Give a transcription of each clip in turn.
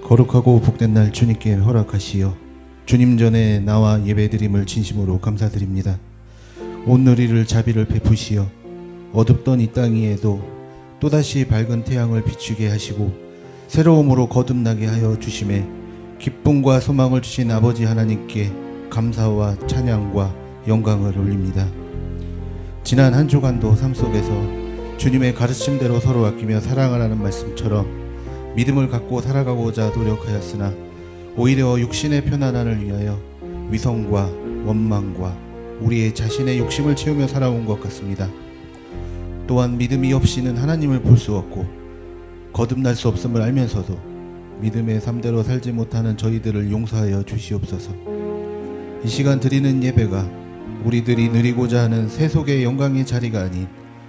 거룩하고 복된 날 주님께 허락하시어 주님 전에 나와 예배드림을 진심으로 감사드립니다. 온누리를 자비를 베푸시어 어둡던 이 땅 위에도 또다시 밝은 태양을 비추게 하시고 새로움으로 거듭나게 하여 주심에 기쁨과 소망을 주신 아버지 하나님께 감사와 찬양과 영광을 올립니다. 지난 한 주간도 삶 속에서 주님의 가르침대로 서로 아끼며 사랑하라는 말씀처럼 믿음을 갖고 살아가고자 노력하였으나 오히려 육신의 편안함을 위하여 위선과 원망과 우리의 자신의 욕심을 채우며 살아온 것 같습니다. 또한 믿음이 없이는 하나님을 볼 수 없고 거듭날 수 없음을 알면서도 믿음의 삶대로 살지 못하는 저희들을 용서하여 주시옵소서. 이 시간 드리는 예배가 우리들이 누리고자 하는 세속의 영광의 자리가 아닌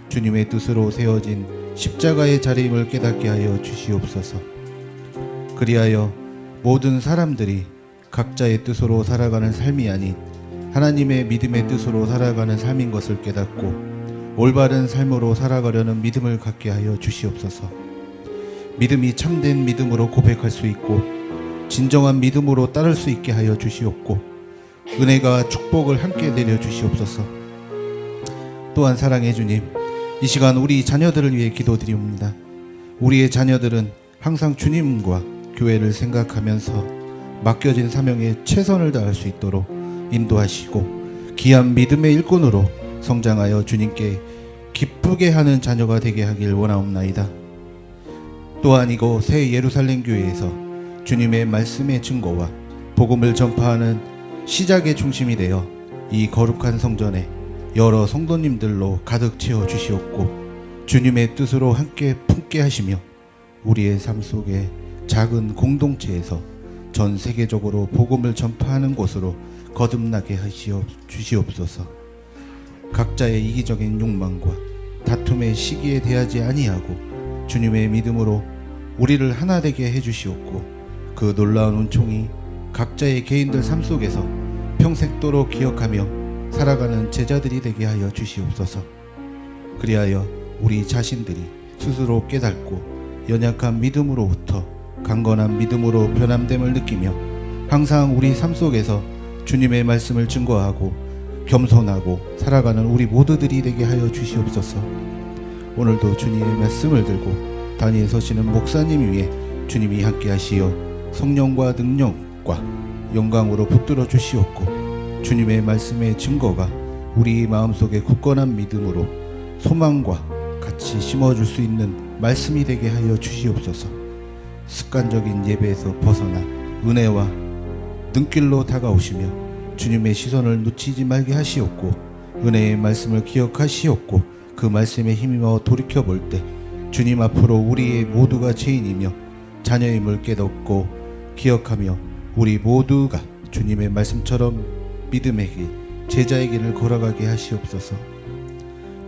주님의 뜻으로 세워진 십자가의 자리임을 깨닫게 하여 주시옵소서. 그리하여 모든 사람들이 각자의 뜻으로 살아가는 삶이 아닌 하나님의 믿음의 뜻으로 살아가는 삶인 것을 깨닫고 올바른 삶으로 살아가려는 믿음을 갖게 하여 주시옵소서. 믿음이 참된 믿음으로 고백할 수 있고 진정한 믿음으로 따를 수 있게 하여 주시옵고 은혜가 축복을 함께 내려 주시옵소서. 또한 사랑해 주님, 이 시간 우리 자녀들을 위해 기도드립니다. 우리의 자녀들은 항상 주님과 교회를 생각하면서 맡겨진 사명에 최선을 다할 수 있도록 인도하시고 귀한 믿음의 일꾼으로 성장하여 주님께 기쁘게 하는 자녀가 되게 하길 원하옵나이다. 또한 이곳 새 예루살렘 교회에서 주님의 말씀의 증거와 복음을 전파하는 시작의 중심이 되어 이 거룩한 성전에 여러 성도님들로 가득 채워 주시옵고 주님의 뜻으로 함께 품게 하시며 우리의 삶 속에 작은 공동체에서 전 세계적으로 복음을 전파하는 곳으로 거듭나게 하시어 주시옵소서. 각자의 이기적인 욕망과 다툼의 시기에 대하지 아니하고 주님의 믿음으로 우리를 하나 되게 해주시옵고 그 놀라운 은총이 각자의 개인들 삶 속에서 평생도록 기억하며 살아가는 제자들이 되게 하여 주시옵소서. 그리하여 우리 자신들이 스스로 깨닫고 연약한 믿음으로부터 강건한 믿음으로 변함됨을 느끼며 항상 우리 삶 속에서 주님의 말씀을 증거하고 겸손하고 살아가는 우리 모두들이 되게 하여 주시옵소서. 오늘도 주님의 말씀을 들고 단위에 서시는 목사님 위에 주님이 함께 하시어 성령과 능력과 영광으로 붙들어 주시옵고 주님의 말씀의 증거가 우리 마음속에 굳건한 믿음으로 소망과 같이 심어줄 수 있는 말씀이 되게 하여 주시옵소서. 습관적인 예배에서 벗어나 은혜와 눈길로 다가오시며 주님의 시선을 놓치지 말게 하시옵고 은혜의 말씀을 기억하시옵고 그 말씀에 힘입어 돌이켜볼 때 주님 앞으로 우리의 모두가 죄인이며 자녀임을 깨닫고 기억하며 우리 모두가 주님의 말씀처럼 믿음의 길, 제자의 길을 걸어가게 하시옵소서.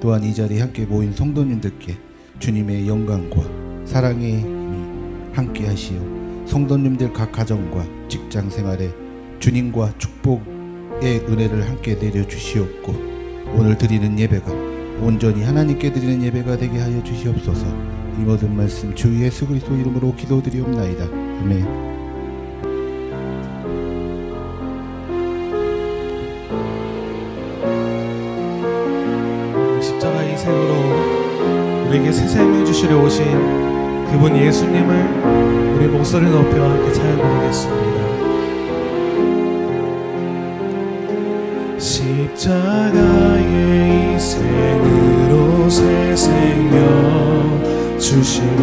또한 이 자리에 함께 모인 성도님들께 주님의 영광과 사랑의 힘이 함께 하시어 성도님들 각 가정과 직장 생활에 주님과 축복의 은혜를 함께 내려주시옵고 오늘 드리는 예배가 온전히 하나님께 드리는 예배가 되게 하여 주시옵소서. 이 모든 말씀 주 예수 그리스도 이름으로 기도드리옵나이다. 아멘. 십자가의 생으로 우리에게 새 생명 주시려 오신 그분 예수님을 우리 목소리 높여 함께 찬양하겠습니다. 십자가의 희생으로 새 생명 주시며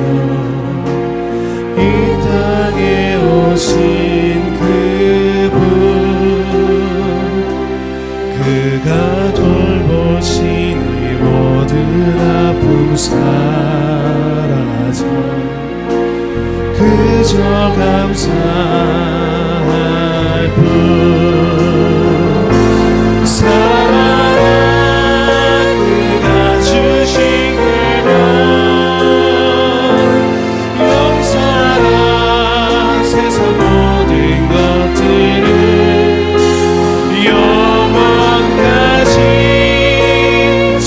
이 땅에 오신 그분 그가 돌보시니 모든 아픔 사라져 그저 감사할 뿐 살아라 그가 주신 계명 용서하라 세상 모든 것들을 영원까지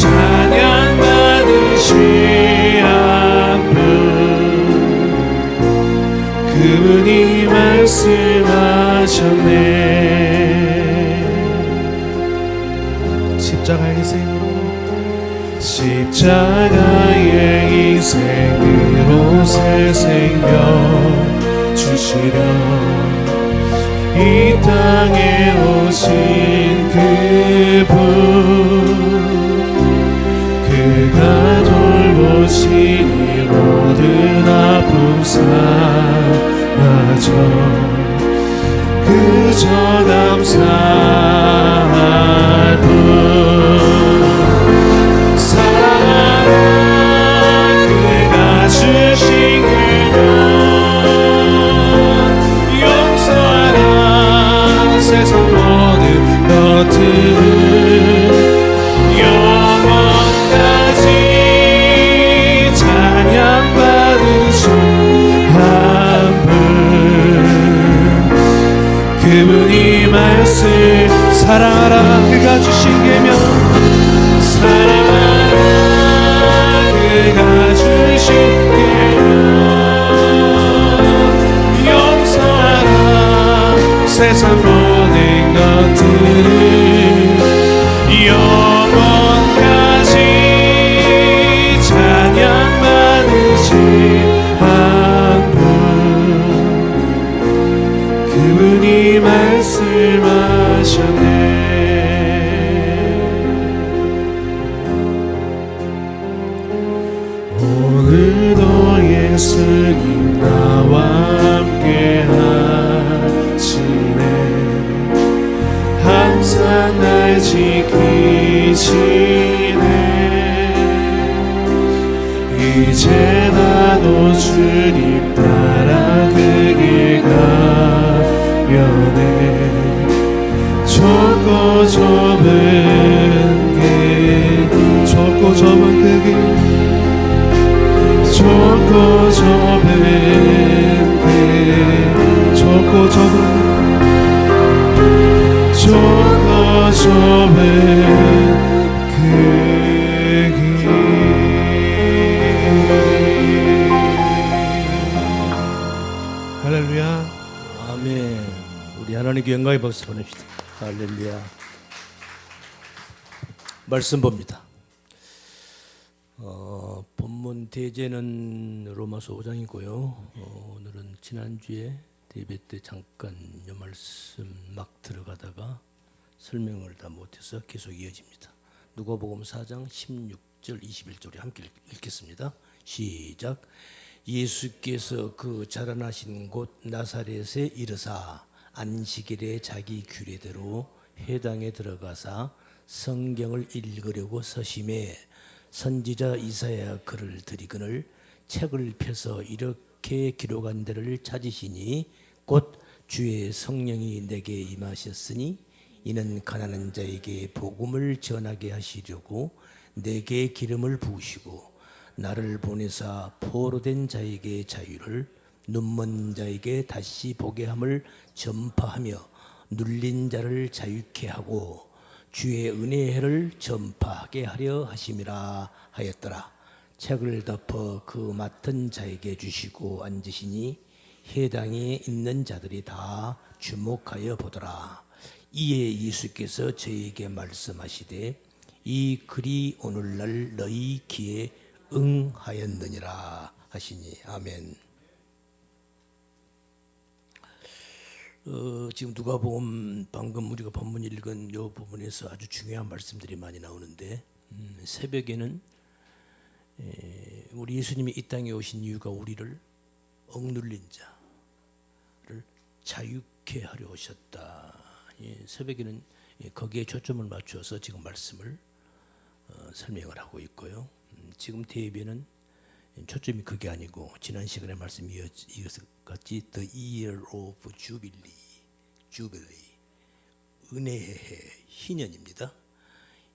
찬양받으시라 그분이 말씀하셨네. 십자가의 희생으로, 십자가의 희생으로 새 생명 주시려 이 땅에 오신 그분, 그가 돌보시니 모든 아픔 사라져 그저 감사할 뿐. 사랑하라 그가 주신 그명, 용서하라 세상 모든 것들을 영원까지 찬양받으신 한 분, 그분이 말씀. 사랑하라 그가 주신 계명, 사랑하라 그가 주신 계명, 용서하라 세상 모든 것들을 영원까지 찬양받으신 한 분, 그분이 말씀하셨네. 오늘도 예수님 나와 함께 하시네. 항상 날 지키시네. 이제 나도 주님 따라 그 길 가려네. 좁고 좁은 길, 좁고 좁은 그 길, 좁고 좁은 길, 좁고 좁은 그 길. 할렐루야. 아멘. 우리 하나님께 영광의 박수 보냅시다. 할렐루야. 말씀 봅니다. 본문 대제는 로마서 5장이고요. 오늘은 지난주에 예배 때 잠깐 이 말씀 막 들어가다가 설명을 다 못해서 계속 이어집니다. 누가복음 4장 16절 21절 함께 읽겠습니다. 시작. 예수께서 그 자라나신 곳 나사렛에 이르사 안식일에 자기 규례대로 회당에 들어가사 성경을 읽으려고 서심해 선지자 이사야 글을 드리거늘 책을 펴서 이렇게 기록한 데를 찾으시니 곧 주의 성령이 내게 임하셨으니 이는 가난한 자에게 복음을 전하게 하시려고 내게 기름을 부으시고 나를 보내사 포로된 자에게 자유를 눈먼 자에게 다시 보게 함을 전파하며 눌린 자를 자유케 하고 주의 은혜의 해를 전파하게 하려 하심이라 하였더라. 책을 덮어 그 맡은 자에게 주시고 앉으시니 회당에 있는 자들이 다 주목하여 보더라. 이에 예수께서 저에게 말씀하시되 이 글이 오늘날 너희 귀에 응하였느니라 하시니 아멘. 지금 누가복음 방금 우리가 본문 읽은 이 부분에서 아주 중요한 말씀들이 많이 나오는데 새벽에는 우리 예수님이 이 땅에 오신 이유가 우리를 억눌린 자를 자유케 하려 오셨다. 새벽에는 거기에 초점을 맞추어서 지금 말씀을 설명을 하고 있고요. 지금 대예배는 초점이 그게 아니고 지난 시간에 말씀이 이어서 같이 The Year of Jubilee 은혜의 해 희년입니다.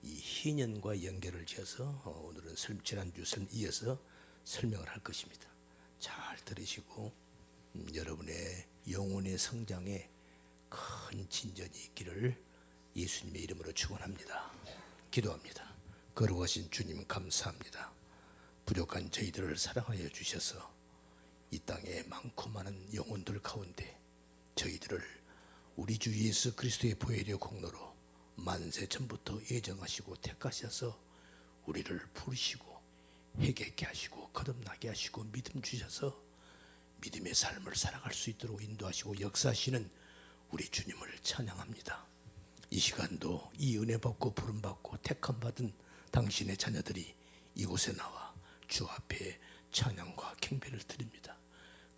이 희년과 연결을 지어서 오늘은 지난주 이어서 설명을 할 것입니다. 잘 들으시고 여러분의 영혼의 성장에 큰 진전이 있기를 예수님의 이름으로 축원합니다. 기도합니다. 거룩하신 주님 감사합니다. 부족한 저희들을 사랑하여 주셔서 이 땅에 많고 많은 영혼들 가운데 저희들을 우리 주 예수 그리스도의 보혈의 공로로 만세 전부터 예정하시고 택하셔서 우리를 부르시고 회개케 하시고 거듭나게 하시고 믿음 주셔서 믿음의 삶을 살아갈 수 있도록 인도하시고 역사하시는 우리 주님을 찬양합니다. 이 시간도 이 은혜 받고 부름 받고 택함 받은 당신의 자녀들이 이곳에 나와 주 앞에 찬양과 경배를 드립니다.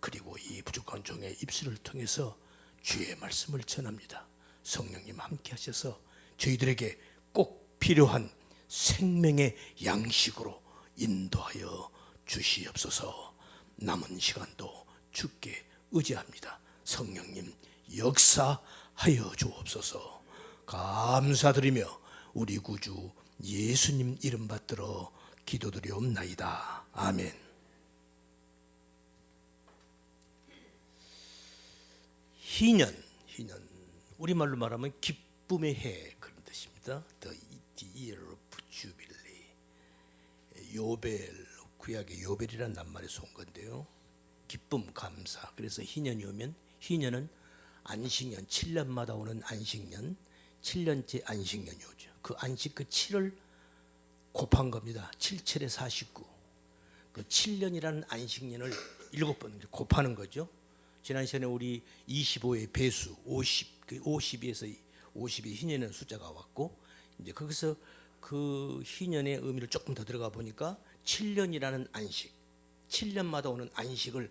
그리고 이 부족한 종의 입술을 통해서 주의 말씀을 전합니다. 성령님 함께 하셔서 저희들에게 꼭 필요한 생명의 양식으로 인도하여 주시옵소서. 남은 시간도 주께 의지합니다. 성령님 역사하여 주옵소서. 감사드리며 우리 구주 예수님 이름 받들어 기도드리옵나이다. 아멘. 희년, 우리말로 말하면 기쁨의 해 그런 뜻입니다. The year of jubilee. 요벨, 구약의 요벨이라는 낱말에서 온 건데요. 기쁨, 감사. 그래서 희년이 오면, 희년은 안식년, 7년마다 오는 안식년, 7년째 안식년이 오죠. 그 안식, 그 7을 곱한 겁니다. 7, 7에 49. 그 7년이라는 안식년을 7번 곱하는 거죠. 지난 시간에 우리 25의 배수 50, 그 52에서 50이 희년의 숫자가 왔고, 이제 거기서 그 희년의 의미를 조금 더 들어가 보니까 7년이라는 안식, 7년마다 오는 안식을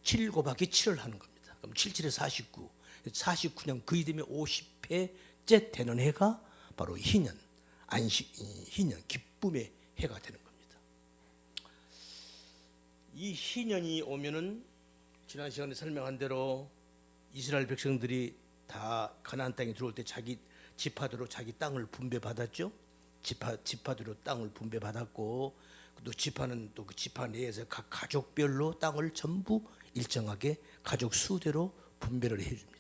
7 곱하기 7을 하는 겁니다. 그럼 7, 7에 49, 49년 거의 되면 50회째 되는 해가 바로 희년, 안식, 희년, 기쁨의 해가 되는 겁니다. 이 희년이 오면은 지난 시간에 설명한 대로 이스라엘 백성들이 다 가나안 땅에 들어올 때 자기 지파대로 자기 땅을 분배받았죠. 지파대로 땅을 분배받았고, 또 지파는 또 그 지파 내에서 각 가족별로 땅을 전부 일정하게 가족 수대로 분배를 해줍니다.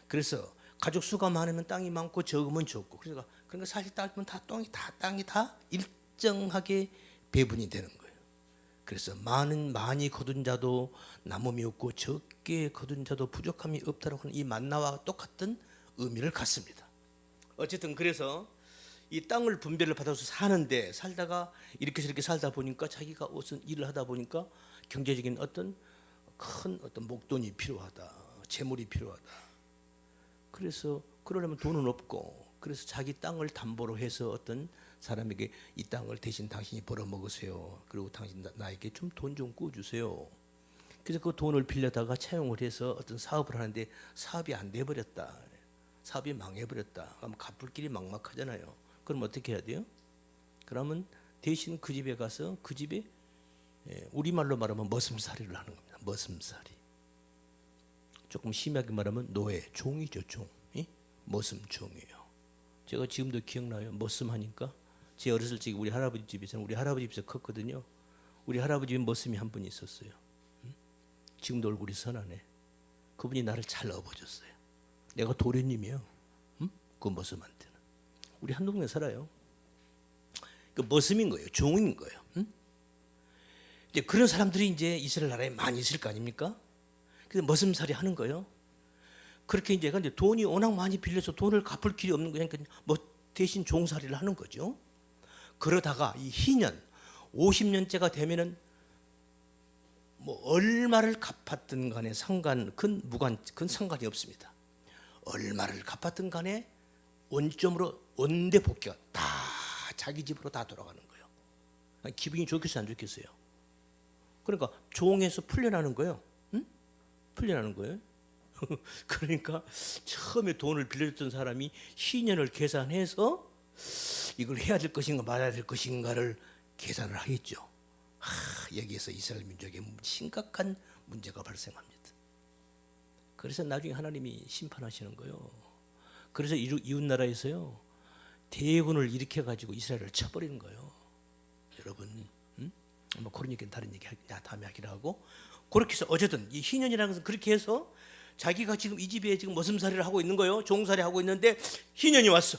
그래서 가족 수가 많으면 땅이 많고 적으면 적고, 그러니까 사실 따지면 땅이 다 일정하게 배분이 되는 거예요. 그래서 많이 거둔 자도 남음이 없고 적게 거둔 자도 부족함이 없다라고 하는 이 만나와 똑같은 의미를 갖습니다. 어쨌든 그래서 이 땅을 분배를 받아서 사는데, 살다가 이렇게 저렇게 살다 보니까 자기가 무슨 일을 하다 보니까 경제적인 어떤 큰 어떤 목돈이 필요하다, 재물이 필요하다. 그래서 그러려면 돈은 없고, 그래서 자기 땅을 담보로 해서 어떤 사람에게 이 땅을 대신 당신이 벌어 먹으세요. 그리고 당신 나에게 좀 돈 좀 꾸어주세요. 그래서 그 돈을 빌려다가 차용을 해서 어떤 사업을 하는데 사업이 안 돼버렸다. 사업이 망해버렸다. 그럼 갚을 길이 막막하잖아요. 그럼 어떻게 해야 돼요? 그러면 대신 그 집에 가서 그 집에 우리말로 말하면 머슴살이를 하는 겁니다. 머슴살이. 조금 심하게 말하면 노예, 종이죠, 종. 머슴종이에요. 제가 지금도 기억나요. 머슴하니까 제 어렸을 적에 우리 할아버지 집에서는, 우리 할아버지 집에서 컸거든요. 우리 할아버지 집에 머슴이 한 분 있었어요. 지금도 얼굴이 선하네. 그분이 나를 잘 업어줬어요. 내가 도련님이에요. 그 머슴한테는. 우리 한 동네 살아요. 그 머슴인 거예요. 종인 거예요. 이제 그런 사람들이 이제 이스라엘 나라에 많이 있을 거 아닙니까? 그래서 머슴살이 하는 거예요. 그렇게 이제 근데 돈이 워낙 많이 빌려서 돈을 갚을 길이 없는 거니까 뭐 대신 종살이를 하는 거죠. 그러다가 이 희년 50년째가 되면은 뭐 얼마를 갚았든 간에 큰 상관이 없습니다. 얼마를 갚았든 간에 원점으로 원대 복귀가 다 자기 집으로 다 돌아가는 거예요. 기분이 좋겠어요, 안 좋겠어요? 그러니까 종에서 풀려나는 거예요. 풀려나는 거예요. 그러니까 처음에 돈을 빌려줬던 사람이 희년을 계산해서 이걸 해야 될 것인가 말아야 될 것인가를 계산을 하겠죠. 여기에서 이스라엘 민족에 심각한 문제가 발생합니다. 그래서 나중에 하나님이 심판하시는 거예요. 그래서 이웃 나라에서요 대군을 일으켜 가지고 이스라엘을 쳐버리는 거예요. 여러분, 뭐 그런 얘기는 다른 얘기 다음에 하기로 하고, 그렇게 해서 어쨌든 이 희년이라는 것은 그렇게 해서 자기가 지금 이 집에 지금 머슴살이를 하고 있는 거예요. 종살이 하고 있는데 희년이 왔어.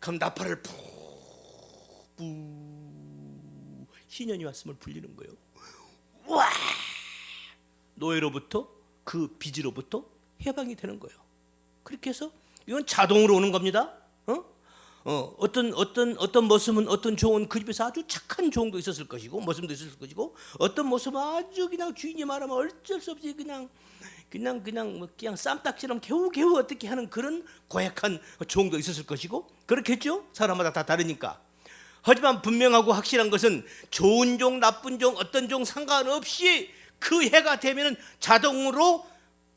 그럼 나팔을 희년이 왔음을 불리는 거예요. 와! 노예로부터 그 빚으로부터 해방이 되는 거예요. 그렇게 해서 이건 자동으로 오는 겁니다. 어떤 모습은 어떤 종은 그 집에서 아주 착한 종도 있었을 것이고 모습도 있었을 것이고 어떤 모습은 아주 그냥 주인이 말하면 어쩔 수 없이 그냥 쌈딱지처럼 겨우겨우 어떻게 하는 그런 고약한 종도 있었을 것이고 그렇겠죠? 사람마다 다 다르니까. 하지만 분명하고 확실한 것은 좋은 종, 나쁜 종, 어떤 종 상관없이 그 해가 되면은 자동으로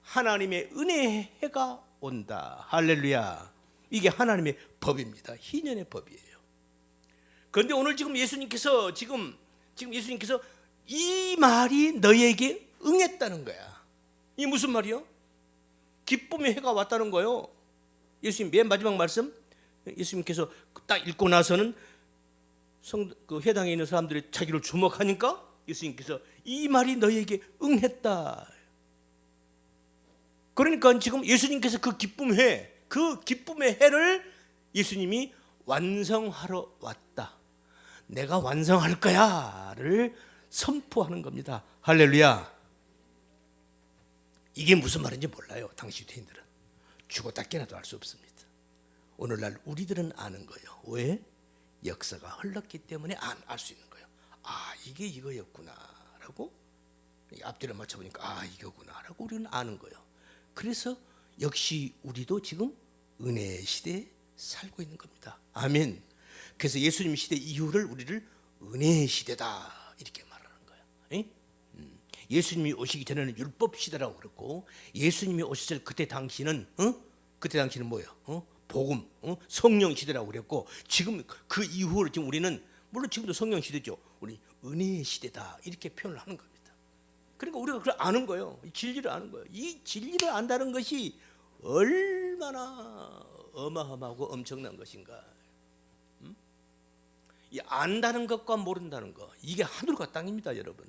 하나님의 은혜의 해가 온다. 할렐루야. 이게 하나님의 법입니다. 희년의 법이에요. 그런데 오늘 지금 예수님께서 예수님께서 이 말이 너희에게 응했다는 거야. 이 무슨 말이요? 기쁨의 해가 왔다는 거예요. 예수님 맨 마지막 말씀 예수님께서 딱 읽고 나서는 그 회당에 있는 사람들이 자기를 주목하니까 예수님께서 이 말이 너희에게 응했다. 그러니까 지금 예수님께서 그 기쁨의 해를 예수님이 완성하러 왔다. 내가 완성할 거야를 선포하는 겁니다. 할렐루야. 이게 무슨 말인지 몰라요. 당시 유대인들은 죽었다 깨나도 알 수 없습니다. 오늘날 우리들은 아는 거예요. 왜? 역사가 흘렀기 때문에 알 수 있는 거예요. 아, 이게 이거였구나라고 앞뒤를 맞춰보니까 아, 이거구나라고 우리는 아는 거예요. 그래서 역시 우리도 지금 은혜의 시대에 살고 있는 겁니다. 아멘. 그래서 예수님 시대 이후를 우리를 은혜의 시대다 이렇게 말하는 거예요. 예수님이 오시기 전에는 율법 시대라고 그랬고 예수님이 오셨을 그때 당시는 뭐예요? 복음, 성령 시대라고 그랬고 지금 그 이후를 지금 우리는 물론 지금도 성령 시대죠. 우리 은혜의 시대다 이렇게 표현을 하는 겁니다. 그러니까 우리가 그걸 아는 거예요. 이 진리를 아는 거예요. 이 진리를 안다는 것이 얼마나 어마어마하고 엄청난 것인가. 이 안다는 것과 모른다는 것 이게 하늘과 땅입니다, 여러분.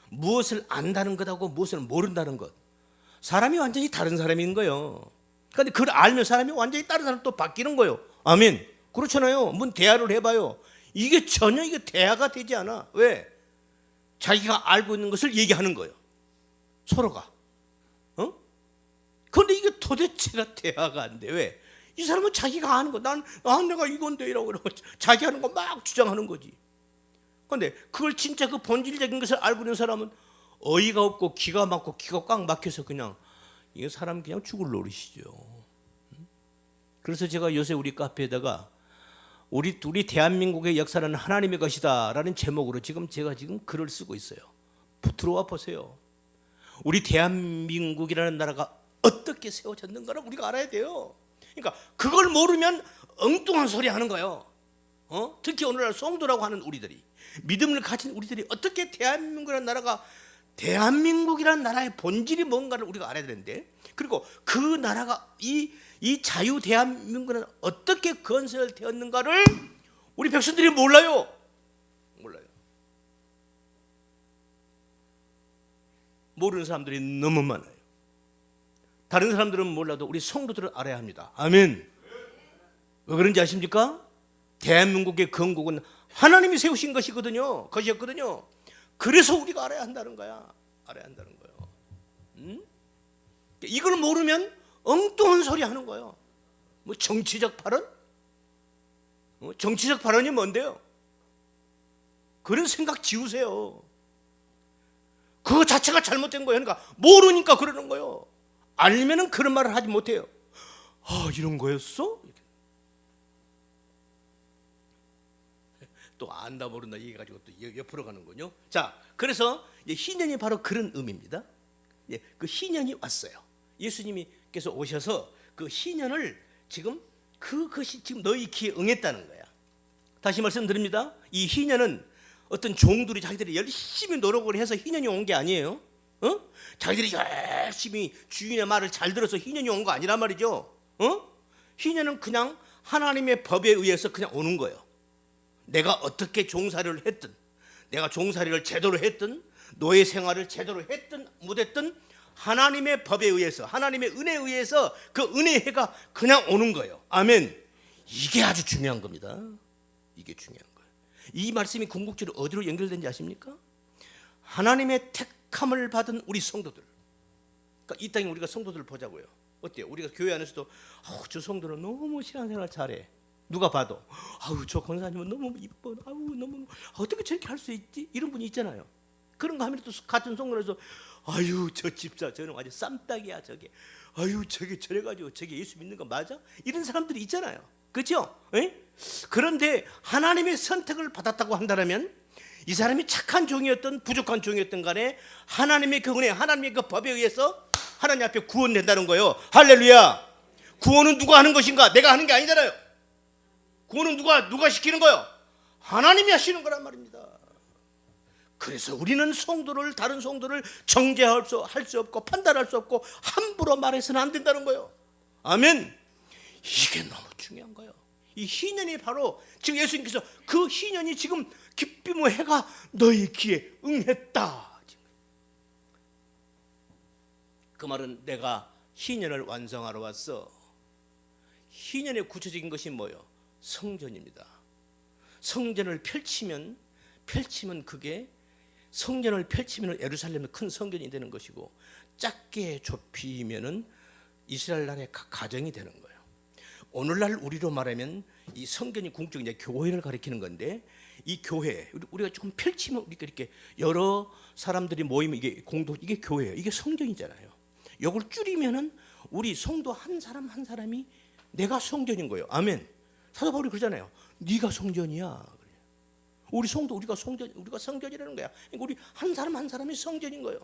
무엇을 안다는 것하고 무엇을 모른다는 것 사람이 완전히 다른 사람인 거예요. 그런데 그걸 알면 사람이 완전히 다른 사람 또 바뀌는 거예요. 아멘. 그렇잖아요. 뭔 대화를 해봐요. 이게 전혀 대화가 되지 않아. 왜? 자기가 알고 있는 것을 얘기하는 거예요. 서로가. 그런데 이게 도대체가 대화가 안 돼. 왜? 이 사람은 자기가 아는 거. 내가 이건데 이라고 그러고 자기 하는 거 막 주장하는 거지. 그런데 그걸 진짜 그 본질적인 것을 알고 있는 사람은 어이가 없고 기가 막고 기가 꽉 막혀서 그냥 이 사람 그냥 죽을 노릇이죠. 그래서 제가 요새 우리 카페에다가 우리 대한민국의 역사는 하나님의 것이다라는 제목으로 제가 글을 쓰고 있어요. 들어와 보세요. 우리 대한민국이라는 나라가 어떻게 세워졌는가를 우리가 알아야 돼요. 그러니까 그걸 모르면 엉뚱한 소리 하는 거예요. 특히 오늘날 성도라고 하는 우리들이 믿음을 가진 우리들이 어떻게 대한민국이라는 나라의 본질이 뭔가를 우리가 알아야 되는데 그리고 그 나라가 이 자유 대한민국은 어떻게 건설되었는가를 우리 백성들이 몰라요. 모르는 사람들이 너무 많아요. 다른 사람들은 몰라도 우리 성도들은 알아야 합니다. 아멘. 왜 그런지 아십니까? 대한민국의 건국은 하나님이 세우신 것이었거든요. 그래서 우리가 알아야 한다는 거야. 이걸 모르면 엉뚱한 소리 하는 거예요. 뭐 정치적 발언? 정치적 발언이 뭔데요? 그런 생각 지우세요. 그거 자체가 잘못된 거예요. 그러니까 모르니까 그러는 거예요. 알면은 그런 말을 하지 못해요. 아, 이런 거였어? 또 안다 모른다 얘기해가지고 또 옆으로 가는군요. 자, 그래서 희년이 바로 그런 의미입니다. 그 희년이 왔어요. 예수님께서 오셔서 그 희년을 그것이 지금 너희 귀에 응했다는 거야. 다시 말씀드립니다. 이 희년은 어떤 종들이 자기들이 열심히 노력을 해서 희년이 온 게 아니에요. 자기들이 열심히 주인의 말을 잘 들어서 희년이 온 거 아니란 말이죠. 희년은 그냥 하나님의 법에 의해서 그냥 오는 거예요. 내가 어떻게 종살이를 했든, 내가 종살이를 제대로 했든, 노예 생활을 제대로 했든 못했든 하나님의 법에 의해서, 하나님의 은혜에 의해서 그 은혜의 해가 그냥 오는 거예요. 아멘. 이게 아주 중요한 겁니다. 이 말씀이 궁극적으로 어디로 연결되는지 아십니까? 하나님의 택함을 받은 우리 성도들. 그러니까 이 땅에 우리가 성도들을 보자고요. 어때요? 우리가 교회 안에서도 저 성도는 너무 신앙생활 잘해. 누가 봐도 저 권사님은 너무 이뻐. 너무 어떻게 저렇게 할 수 있지? 이런 분이 있잖아요. 그런 거 하면 또 같은 성도에서 저 집사 저는 아주 쌈딱이야 저게. 저게 저래가지고 저게 예수 믿는 거 맞아? 이런 사람들이 있잖아요. 그렇죠? 그런데 하나님의 선택을 받았다고 한다면 이 사람이 착한 종이었던 부족한 종이었던 간에 하나님의 그 은혜, 하나님의 그 법에 의해서 하나님 앞에 구원된다는 거예요. 할렐루야. 구원은 누가 하는 것인가? 내가 하는 게 아니잖아요. 구원은 누가 시키는 거예요? 하나님이 하시는 거란 말입니다. 그래서 우리는 성도를, 다른 성도를 정죄할 수 없고 판단할 수 없고 함부로 말해서는 안 된다는 거예요. 아멘. 이게 너무 중요한 거예요. 이 희년이 바로 지금 예수님께서 그 희년이 지금 기쁨의 해가 너희 귀에 응했다. 그 말은 내가 희년을 완성하러 왔어. 희년의 구체적인 것이 뭐예요? 성전입니다. 성전을 펼치면 그게 성전을 펼치면 예루살렘의 큰 성전이 되는 것이고 작게 좁히면은 이스라엘 나라의 각 가정이 되는 거예요. 오늘날 우리로 말하면 이 성전이 궁극적으로 이제 교회를 가리키는 건데 이 교회 우리가 조금 펼치면 우리가 이렇게 여러 사람들이 모이면 이게 교회예요. 이게 성전이잖아요. 이걸 줄이면은 우리 성도 한 사람 한 사람이 내가 성전인 거예요. 아멘. 사도 바울이 그러잖아요. 네가 성전이야. 우리 성도 우리가 성전이라는 거야. 그러니까 우리 한 사람 한 사람이 성전인 거예요.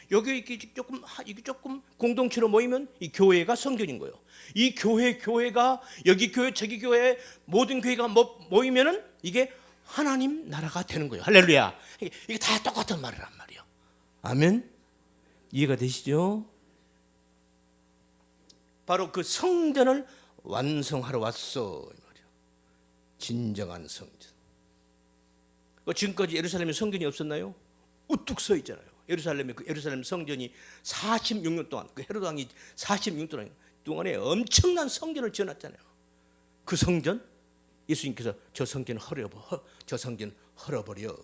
여기 이게 조금 공동체로 모이면 이 교회가 성전인 거예요. 이 교회가 여기 교회 저기 교회 모든 교회가 모이면은 이게 하나님 나라가 되는 거예요. 할렐루야. 이게 다 똑같은 말이란 말이에요. 아멘. 이해가 되시죠? 바로 그 성전을 완성하러 왔어 이 말이에요. 진정한 성전. 지금까지 예루살렘에 성전이 없었나요? 우뚝 서 있잖아요. 예루살렘 성전이 46년 동안 그 헤롯 왕이 46년 동안에 엄청난 성전을 지어놨잖아요. 그 성전 예수님께서 저 성전 헐어버려.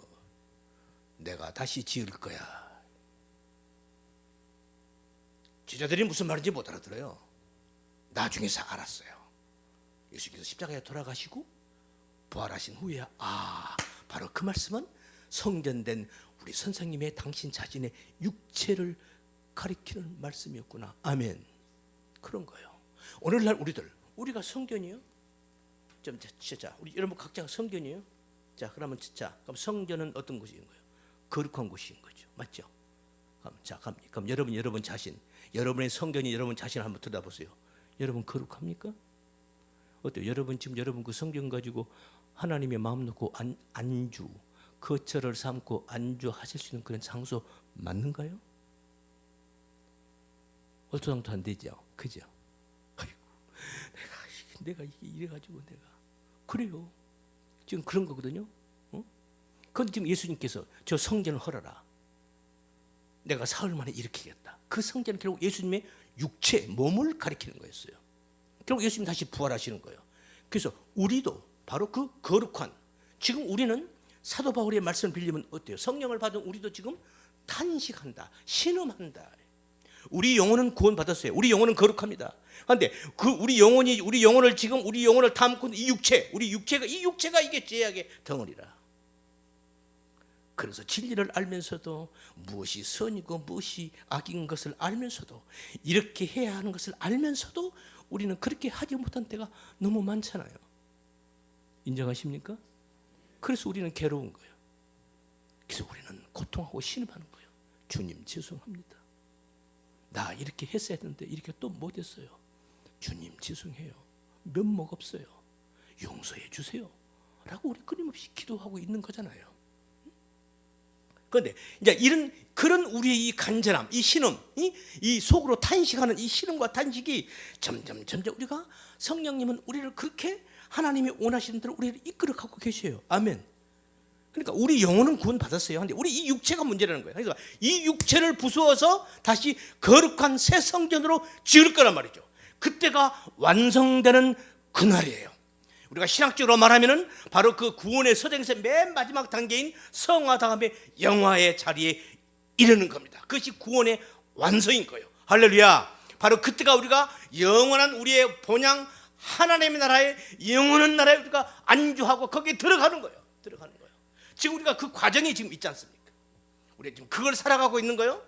내가 다시 지을 거야. 제자들이 무슨 말인지 못 알아들어요. 나중에서 알았어요. 예수님께서 십자가에 돌아가시고 부활하신 후에 바로 그 말씀은 성전된 우리 선생님의 당신 자신의 육체를 가리키는 말씀이었구나. 아멘. 그런 거예요. 오늘날 우리가 성전이요? 우리 여러분 각자가 성전이에요? 그럼 성전은 어떤 곳인 거예요? 거룩한 곳인 거죠. 맞죠? 그럼 여러분 자신, 여러분의 성전이 여러분 자신을 한번 들여다보세요. 여러분 거룩합니까? 어때요? 여러분 그 성경 가지고 하나님의 마음 놓고 안주, 거처를 삼고 안주하실 수 있는 그런 장소 맞는가요? 얼토당토 안 되죠, 그죠? 아이고, 내가 이래가지고 내가 그래요. 지금 그런 거거든요. 그런데 지금 예수님께서 저 성전을 헐어라. 내가 사흘 만에 일으키겠다. 그 성전은 결국 예수님의 육체, 몸을 가리키는 거였어요. 결국 예수님 다시 부활하시는 거예요. 그래서 우리도 바로 그 거룩한, 지금 우리는 사도 바울의 말씀을 빌리면 어때요? 성령을 받은 우리도 지금 탄식한다, 신음한다. 우리 영혼은 구원받았어요. 우리 영혼은 거룩합니다. 그런데 우리 영혼을 담고 이 육체가 이게 죄악의 덩어리라. 그래서 진리를 알면서도 무엇이 선이고 무엇이 악인 것을 알면서도 이렇게 해야 하는 것을 알면서도 우리는 그렇게 하지 못한 때가 너무 많잖아요. 인정하십니까? 그래서 우리는 괴로운 거예요. 그래서 우리는 고통하고 신음하는 거예요. 주님 죄송합니다. 나 이렇게 했어야 했는데 이렇게 또 못했어요. 주님 죄송해요. 면목 없어요. 용서해 주세요. 라고 우리 끊임없이 기도하고 있는 거잖아요. 그런데 이제 그런 우리의 이 간절함, 이 신음, 이 속으로 탄식하는 이 신음과 탄식이 점점 우리가 성령님은 우리를 그렇게 하나님이 원하시는 대로 우리를 이끌어가고 계셔요. 아멘. 그러니까 우리 영혼은 구원 받았어요. 근데 우리 이 육체가 문제라는 거예요. 그러니까 이 육체를 부수어서 다시 거룩한 새 성전으로 지을 거란 말이죠. 그때가 완성되는 그날이에요. 우리가 신학적으로 말하면은 바로 그 구원의 서정에서 맨 마지막 단계인 성화 다음에 영화의 자리에 이르는 겁니다. 그것이 구원의 완성인 거예요. 할렐루야. 바로 그때가 우리가 영원한 우리의 본향 하나님의 나라에 영원한 나라에 우리가 안주하고 거기에 들어가는 거예요. 들어가는 거예요. 지금 우리가 그 과정이 지금 있지 않습니까? 우리가 지금 그걸 살아가고 있는 거예요.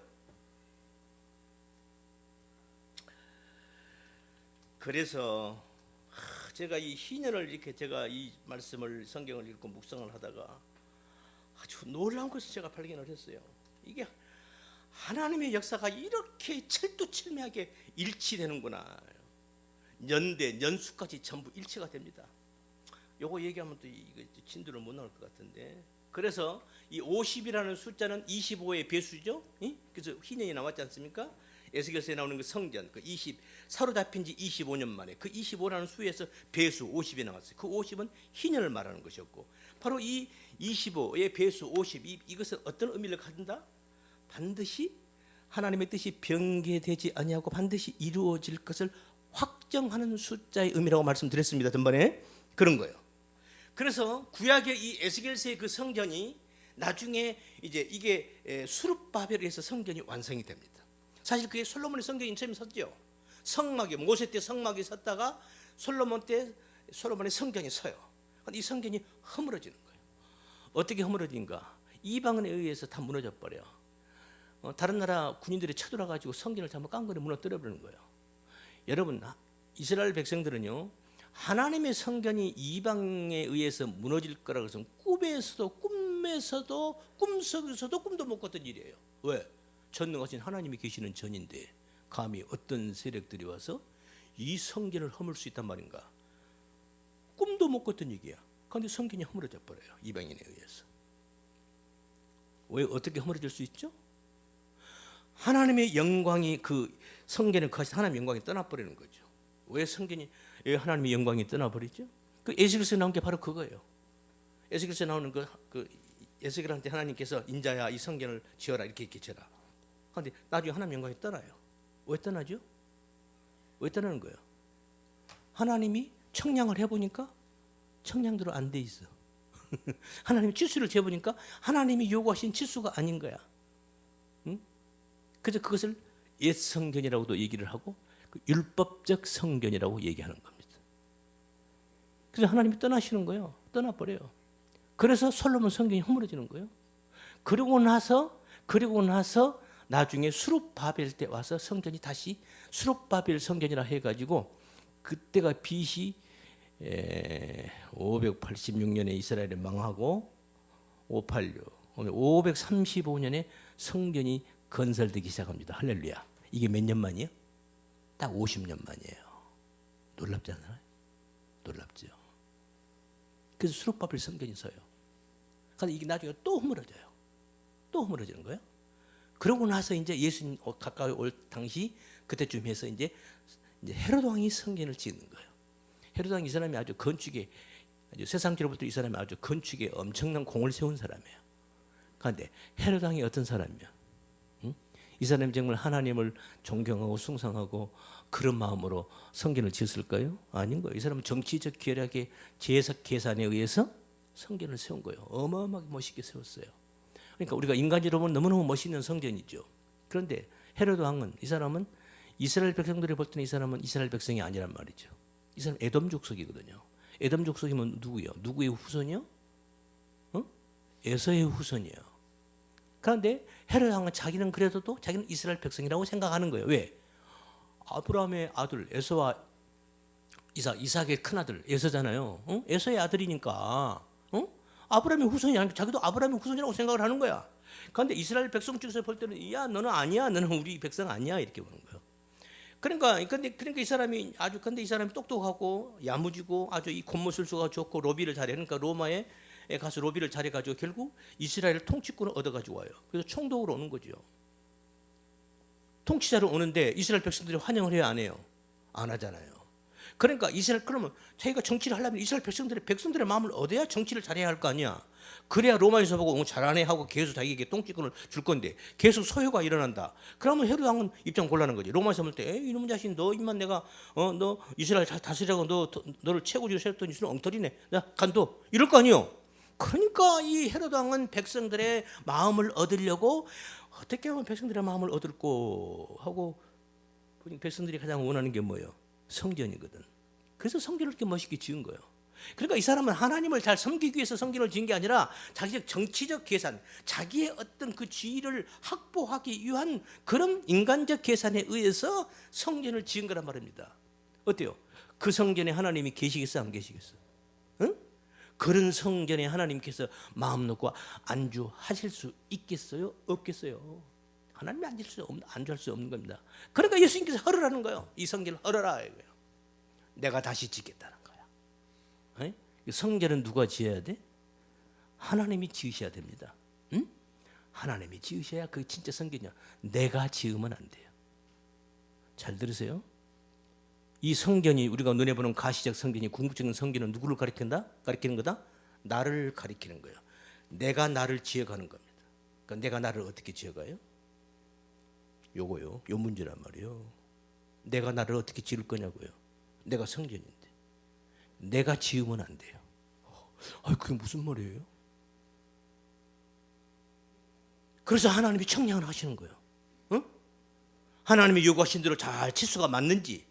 그래서 제가 이 희년을 이렇게 제가 이 말씀을 성경을 읽고 묵상을 하다가 아주 놀라운 것을 제가 발견을 했어요. 이게 하나님의 역사가 이렇게 철두철미하게 일치되는구나. 연대, 연수까지 전부 일치가 됩니다. 요거 얘기하면 또 이거 진도를 못 나올 것 같은데, 그래서 이 50이라는 숫자는 25의 배수죠. 그래서 희년이 나왔지 않습니까? 에스겔서에 나오는 그 성전, 그 20 사로잡힌 지 25년 만에 그 25라는 수에서 배수 50이 나왔어요. 그 50은 희년을 말하는 것이었고, 바로 이 25의 배수 50 이것은 어떤 의미를 가진다? 반드시 하나님의 뜻이 변개되지 아니하고 반드시 이루어질 것을 확정하는 숫자의 의미라고 말씀드렸습니다. 전번에 그런 거예요. 그래서 구약의 이 에스겔서의 그 성전이 나중에 이제 이게 수룹바벨에서 성전이 완성이 됩니다. 사실 그게 솔로몬의 성전이 처음 섰죠. 성막이 모세 때 성막이 섰다가 솔로몬 때 솔로몬의 성전이 서요. 근데 이 성전이 허물어지는 거예요. 어떻게 허물어진가? 이방인에 의해서 다 무너져 버려. 다른 나라 군인들이 쳐들어 가지고 성전을 잘못 깡그리 무너뜨려 버리는 거예요. 여러분, 이스라엘 백성들은요, 하나님의 성전이 이방에 의해서 무너질 거라고 해서 꿈에서도 꿈속에서도 꿈도 못 꿨던 일이에요. 왜? 전능하신 하나님이 계시는 전인데 감히 어떤 세력들이 와서 이 성전을 허물 수 있단 말인가? 꿈도 못 꿨던 얘기야. 그런데 성전이 허물어져 버려요. 이방인에 의해서. 왜 어떻게 허물어질 수 있죠? 하나님의 영광이 그 성전에 거하신 하나님의 영광이 떠나버리는 거죠. 왜 성전이 왜 하나님의 영광이 떠나버리죠? 그 에스겔서에 나온 게 바로 그거예요. 에스겔서에 나오는 그 에스겔한테 하나님께서 인자야 이 성전을 지어라 이렇게 지어라. 그런데 나중에 하나님의 영광이 떠나요. 왜 떠나죠? 왜 떠나는 거예요? 하나님이 청량을 해보니까 청량대로 안 돼 있어. 하나님이 치수를 재보니까 하나님이 요구하신 치수가 아닌 거야. 응? 그래서 그것을 옛 성전이라고도 얘기를 하고 그 율법적 성전이라고 얘기하는 겁니다. 그래서 하나님이 떠나시는 거예요. 떠나버려요. 그래서 솔로몬 성전이 허물어지는 거예요. 그리고 나서 나중에 수룹바벨 때 와서 성전이 다시 수룹바벨 성전이라 해가지고 그때가 BC 586년에 이스라엘이 망하고 586 535년에 성전이 건설되기 시작합니다. 할렐루야. 이게 몇 년 만이에요? 딱 50년 만이에요. 놀랍지 않아요? 놀랍죠. 그래서 수룹바벨 성전이 서요. 그런데 이게 나중에 또 허물어져요. 또 허물어지는 거예요. 그러고 나서 이제 예수님 가까이 올 당시 그때쯤 해서 이제 헤로드 왕이 성전을 짓는 거예요. 헤로드 왕이 이 사람이 아주 건축에 아주 세상적으로부터 이 사람이 아주 건축에 엄청난 공을 세운 사람이에요. 그런데 헤로드 왕이 어떤 사람이야? 이 사람이 정말 하나님을 존경하고 숭상하고 그런 마음으로 성전을 지었을까요? 아닌 거예요. 이 사람은 정치적 계략의 재석 계산에 의해서 성전을 세운 거예요. 어마어마하게 멋있게 세웠어요. 그러니까 우리가 인간적으로 보면 너무너무 멋있는 성전이죠. 그런데 헤로드 왕은 이 사람은 이스라엘 백성들이 볼 때는 이 사람은 이스라엘 백성이 아니란 말이죠. 이 사람 에돔 족속이거든요. 에돔 족속이면 누구요? 누구의 후손이요? 에서의 후손이에요. 그런데 헤로드 왕은 자기는 그래도 자기는 이스라엘 백성이라고 생각하는 거예요. 왜? 아브라함의 아들 에서와 이삭의 큰아들 에서잖아요. 에서의 아들이니까 아브라함의 후손이 아니고 자기도 아브라함의 후손이라고 생각을 하는 거야. 그런데 이스라엘 백성 중에서 볼 때는 야 너는 아니야, 너는 우리 백성 아니야 이렇게 보는 거예요. 그러니까 이 사람이 근데 이 사람이 똑똑하고 야무지고 아주 이 곤모술수가 좋고 로비를 잘해. 그러니까 로마에 가서 로비를 잘해가지고 결국 이스라엘 통치권을 얻어가지고 와요. 그래서 총독으로 오는 거죠. 통치자로 오는데 이스라엘 백성들이 환영을 해야 안 해요? 안 하잖아요. 그러니까 그러면 자기가 정치를 하려면 이스라엘 백성들의 마음을 얻어야 정치를 잘해야 할 거 아니야. 그래야 로마에서 보고 잘하네 하고 계속 자기에게 통치권을 줄 건데 계속 소요가 일어난다. 그러면 헤로드 왕은 입장 곤란한 거지. 로마에서 볼 때 이놈 자식 너 입만 내가 너 이스라엘 다스리라고 너를 최고지로 세웠더니 이스라엘 엉터리네. 나 간도 이럴 거 아니요. 그러니까 이 헤로드 왕은 백성들의 마음을 얻으려고 어떻게 하면 백성들의 마음을 얻을꼬 하고 백성들이 가장 원하는 게 뭐예요? 성전이거든. 그래서 성전을 이렇게 멋있게 지은 거예요. 그러니까 이 사람은 하나님을 잘 섬기기 위해서 성전을 지은 게 아니라 자기적 정치적 계산, 자기의 어떤 그 지위를 확보하기 위한 그런 인간적 계산에 의해서 성전을 지은 거란 말입니다. 어때요? 그 성전에 하나님이 계시겠어, 안 계시겠어? 응? 그런 성전에 하나님께서 마음 놓고 안주하실 수 있겠어요? 없겠어요? 하나님이 안주할 수 없는 겁니다. 그러니까 예수님께서 허락하는 거예요. 이 성전을 허락하라 이거예요. 내가 다시 짓겠다는 거야. 에? 성전은 누가 지어야 돼? 하나님이 지으셔야 됩니다. 응? 하나님이 지으셔야 그 진짜 성전이야. 내가 지으면 안 돼요. 잘 들으세요. 이 성전이 우리가 눈에 보는 가시적 성전이 궁극적인 성전은 누구를 가리키는 거다? 나를 가리키는 거예요. 내가 나를 지어가는 겁니다. 그러니까 내가 나를 어떻게 지어가요? 요거요. 요 문제란 말이에요. 내가 나를 어떻게 지을 거냐고요. 내가 성전인데 내가 지으면 안 돼요. 그게 무슨 말이에요? 그래서 하나님이 청량을 하시는 거예요. 응? 하나님이 요구하신 대로 잘 치수가 맞는지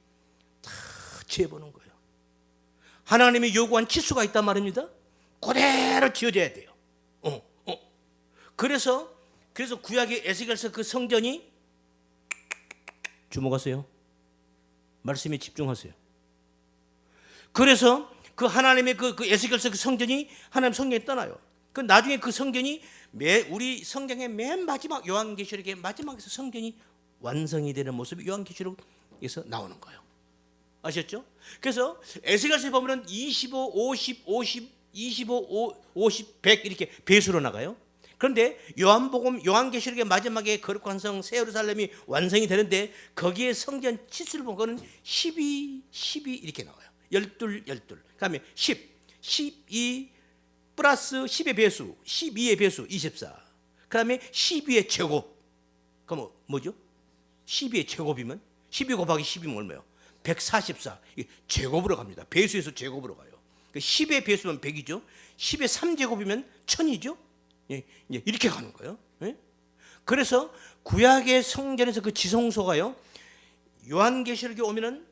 다 재보는 거예요. 하나님이 요구한 치수가 있단 말입니다. 그대로 지어져야 돼요. 그래서 구약의 에스겔서 그 성전이 주목하세요. 말씀에 집중하세요. 그래서 그 하나님의 그 에스겔서 그 성전이 하나님 성전에 떠나요. 그 나중에 그 성전이 우리 성경의 맨 마지막 요한계시록의 마지막에서 성전이 완성이 되는 모습이 요한계시록에서 나오는 거예요. 아셨죠? 그래서 에스겔서에 보면은 25, 100 이렇게 배수로 나가요. 그런데 요한계시록의 마지막에 거룩한 성 새 예루살렘이 완성이 되는데 거기에 성전 치수를 보고는 12 이렇게 나와요. 12. 그다음에 12 플러스 10의 배수, 12의 배수 24. 그다음에 12의 제곱. 그럼 뭐죠? 12의 제곱이면 12 곱하기 10이면 얼마예요? 144. 제곱으로 갑니다. 배수에서 제곱으로 가요. 10의 배수면 100이죠. 10의 3제곱이면 1000이죠. 이렇게 가는 거예요. 그래서 구약의 성전에서 그 지성소가요. 요한계시록에 오면은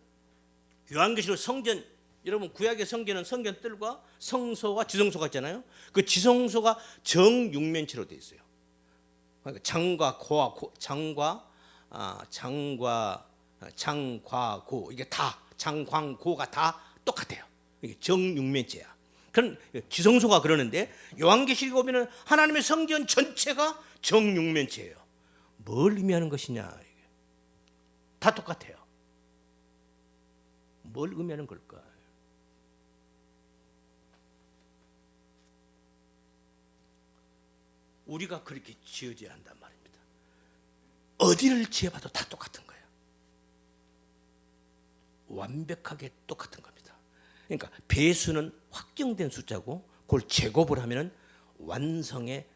요한계시록 성전, 여러분 구약의 성전은 성전뜰과 성소와 지성소가 있잖아요. 그 지성소가 정육면체로 되어 있어요. 그러니까 장과고 이게 다 장광고가 다 똑같아요. 이게 정육면체야. 그런 지성소가 그러는데 요한계시록에 보면은 하나님의 성전 전체가 정육면체예요. 뭘 의미하는 것이냐? 다 똑같아요. 뭘 의미하는 걸까? 우리가 그렇게 지어져야 한단 말입니다. 어디를 지어봐도 다 똑같은 거예요. 완벽하게 똑같은 겁니다. 그러니까 배수는 확정된 숫자고 그걸 제곱을 하면은 완성의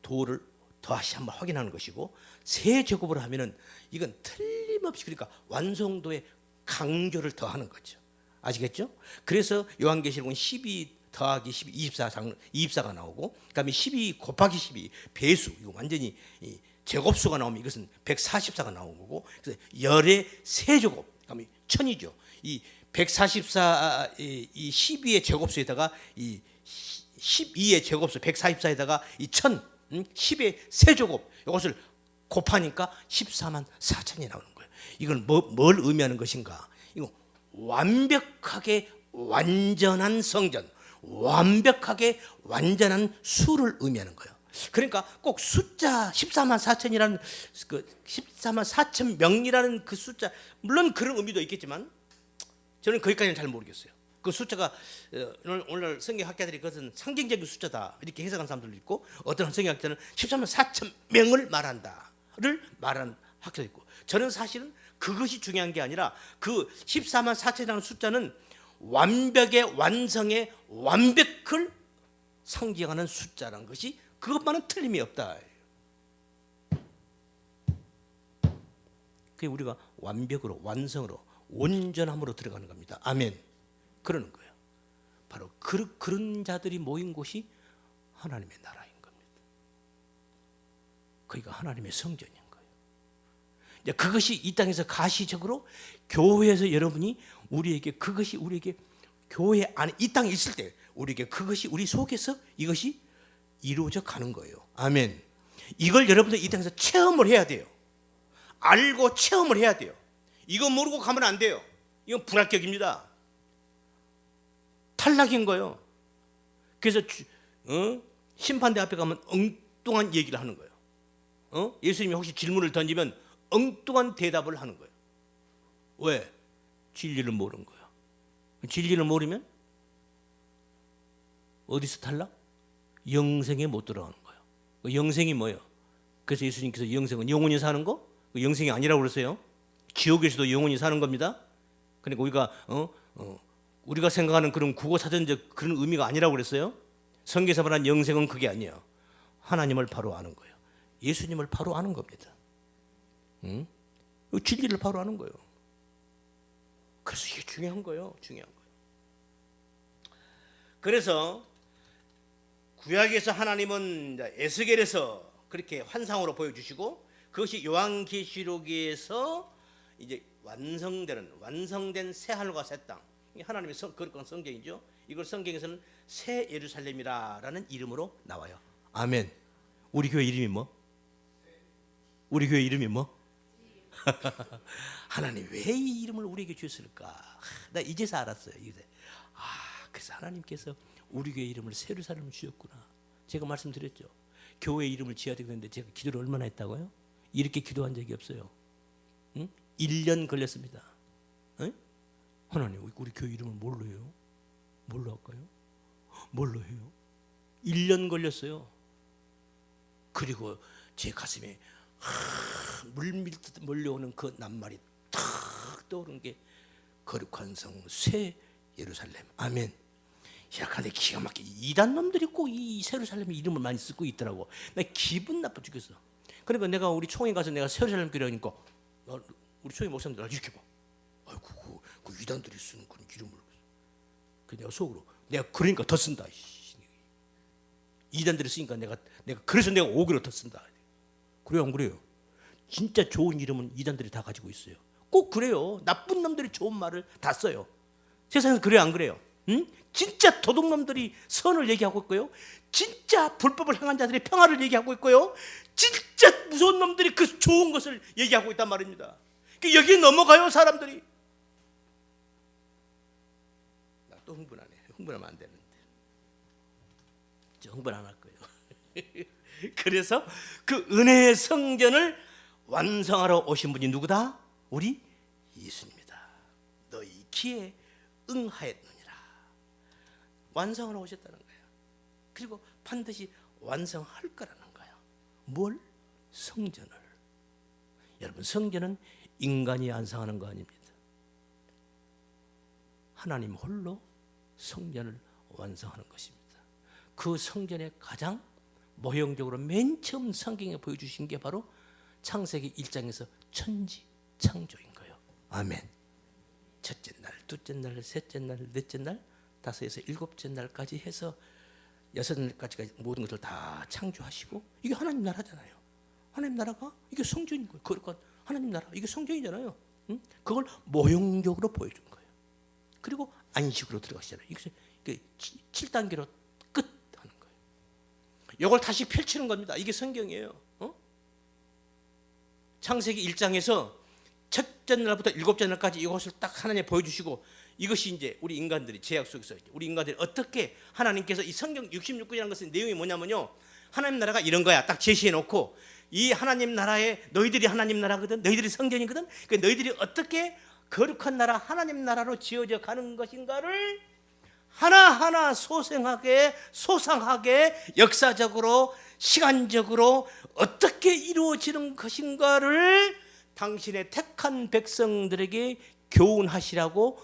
도를 다시 한번 확인하는 것이고 세 제곱을 하면은 이건 틀림없이 그러니까 완성도의 강조를 더하는 거죠. 아시겠죠? 그래서 요한계시록은 12 더하기 12, 24가 나오고 그다음에 12 곱하기 12 배수 이거 완전히 제곱수가 나오면 이것은 144가 나온 거고 그래서 열의 세제곱 그다음에 1000이죠. 이 144, 이 12의 제곱수에다가 이 12의 제곱수 144에다가 이 1000, 10의 세제곱 이것을 곱하니까 14만 4천이 나오는 거예요. 이건 뭘 의미하는 것인가? 이거 완벽하게 완전한 성전, 완벽하게 완전한 수를 의미하는 거예요. 그러니까 꼭 숫자 14만 4천이라는 그 14만 4천 명이라는 그 숫자 물론 그런 의미도 있겠지만 저는 거기까지는 잘 모르겠어요. 그 숫자가 오늘 성경학자들이 그것은 상징적인 숫자다 이렇게 해석하는 사람들도 있고 어떤 성경학자는 14만 4천 명을 말한다를 말하는 학자도 있고 저는 사실은 그것이 중요한 게 아니라 그 14만 4천이라는 숫자는 완벽의 완성의 완벽을 상징하는 숫자라는 것이 그것만은 틀림이 없다. 그게 우리가 완벽으로 완성으로 온전함으로 들어가는 겁니다. 아멘. 그러는 거예요. 바로 그런 자들이 모인 곳이 하나님의 나라인 겁니다. 거기가 하나님의 성전인 거예요. 이제 그것이 이 땅에서 가시적으로 교회에서 여러분이 우리에게 그것이 우리에게 교회 안에 이 땅에 있을 때 우리에게 그것이 우리 속에서 이것이 이루어져 가는 거예요. 아멘. 이걸 여러분들 이 땅에서 체험을 해야 돼요. 알고 체험을 해야 돼요. 이거 모르고 가면 안 돼요. 이건 불합격입니다. 탈락인 거예요. 그래서 심판대 앞에 가면 엉뚱한 얘기를 하는 거예요. 예수님이 혹시 질문을 던지면 엉뚱한 대답을 하는 거예요. 왜? 진리를 모르는 거예요. 진리를 모르면 어디서 탈락? 영생에 못 들어가는 거예요. 영생이 뭐예요? 그래서 예수님께서 영생은 영원히 사는 거? 영생이 아니라고 그랬어요. 지옥에서도 영원히 사는 겁니다. 그러니까 우리가 생각하는 그런 국어사전적 그런 의미가 아니라고 그랬어요. 성경에서 말하는 영생은 그게 아니에요. 하나님을 바로 아는 거예요. 예수님을 바로 아는 겁니다. 진리를 바로 아는 거예요. 그래서 이게 중요한 거예요. 중요한 거예요. 그래서 구약에서 하나님은 에스겔에서 그렇게 환상으로 보여주시고 그것이 요한계시록에서 이제 완성된 새 하늘과 새 땅. 하나님의 거룩한 성경이죠. 이걸 성경에서는 새 예루살렘이라는 이름으로 나와요. 아멘. 우리 교회 이름이 뭐? 우리 교회 이름이 뭐? 하나님 왜 이 이름을 우리에게 주셨을까? 나 이제서 알았어요. 그래서 하나님께서 우리 교회 이름을 새 예루살렘을 주셨구나. 제가 말씀드렸죠. 교회 이름을 지어야 되는데 제가 기도를 얼마나 했다고요? 이렇게 기도한 적이 없어요. 1년 걸렸습니다. 하나님 우리 교회 이름을 뭘로 해요? 뭘로 할까요? 뭘로 해요? 1년 걸렸어요. 그리고 제 가슴에 물밀듯 몰려오는 그 낱말이 탁 떠오른 게 거룩한 성 새 예루살렘. 아멘. 야, 근데 기가 막히게 이단 놈들이 꼭 이 새 예루살렘의 이름을 많이 쓰고 있더라고. 나 기분 나빠 죽겠어. 그러니까 내가 우리 총회 가서 내가 새 예루살렘 교회라니까 우리 총회 목사님들 이렇게 봐. 아이고 그 이단들이 쓰는 그런 이름을. 그 내가 속으로 내가 그러니까 더 쓴다. 이단들이 쓰니까 내가 그래서 내가 오기로 더 쓴다. 그래요, 안 그래요? 진짜 좋은 이름은 이단들이 다 가지고 있어요. 꼭 그래요. 나쁜 놈들이 좋은 말을 다 써요. 세상에서 그래요, 안 그래요? 응? 진짜 도둑놈들이 선을 얘기하고 있고요. 진짜 불법을 행한 자들이 평화를 얘기하고 있고요. 진짜 무서운 놈들이 그 좋은 것을 얘기하고 있단 말입니다. 여기 넘어가요, 사람들이. 나 또 흥분하네. 흥분하면 안 되는데. 저 흥분 안 할 거예요. 그래서 그 은혜의 성전을 완성하러 오신 분이 누구다? 우리 예수님이다. 너희 기에 응하였느니라. 완성하러 오셨다는 거예요. 그리고 반드시 완성할 거라는 거예요. 뭘? 성전을. 여러분, 성전은 인간이 완성하는 거 아닙니다. 하나님 홀로 성전을 완성하는 것입니다. 그 성전의 가장 모형적으로 맨 처음 성경에 보여주신 게 바로 창세기 1장에서 천지 창조인 거예요. 아멘. 첫째 날, 둘째 날, 셋째 날, 넷째 날, 다섯에서 일곱째 날까지 해서 여섯 날까지 모든 것을 다 창조하시고 이게 하나님 나라잖아요. 하나님 나라가 이게 성전인 거예요. 그러니까 하나님 나라 이게 성전이잖아요. 응? 그걸 모형적으로 보여준 거예요. 그리고 안식으로 들어가시잖아요. 이게 7단계로 끝 하는 거예요. 이걸 다시 펼치는 겁니다. 이게 성경이에요. 창세기 1장에서 첫째 날부터 일곱째 날까지 이것을 딱 하나님 보여주시고 이것이 이제 우리 인간들이 제약 속에서 우리 인간들이 어떻게 하나님께서 이 성경 66권이라는 것의 내용이 뭐냐면요. 하나님 나라가 이런 거야. 딱 제시해 놓고 이 하나님 나라에 너희들이 하나님 나라거든. 너희들이 성전이거든. 그러니까 너희들이 어떻게 거룩한 나라 하나님 나라로 지어져 가는 것인가를 하나하나 소상하게 역사적으로 시간적으로 어떻게 이루어지는 것인가를 당신의 택한 백성들에게 교훈하시려고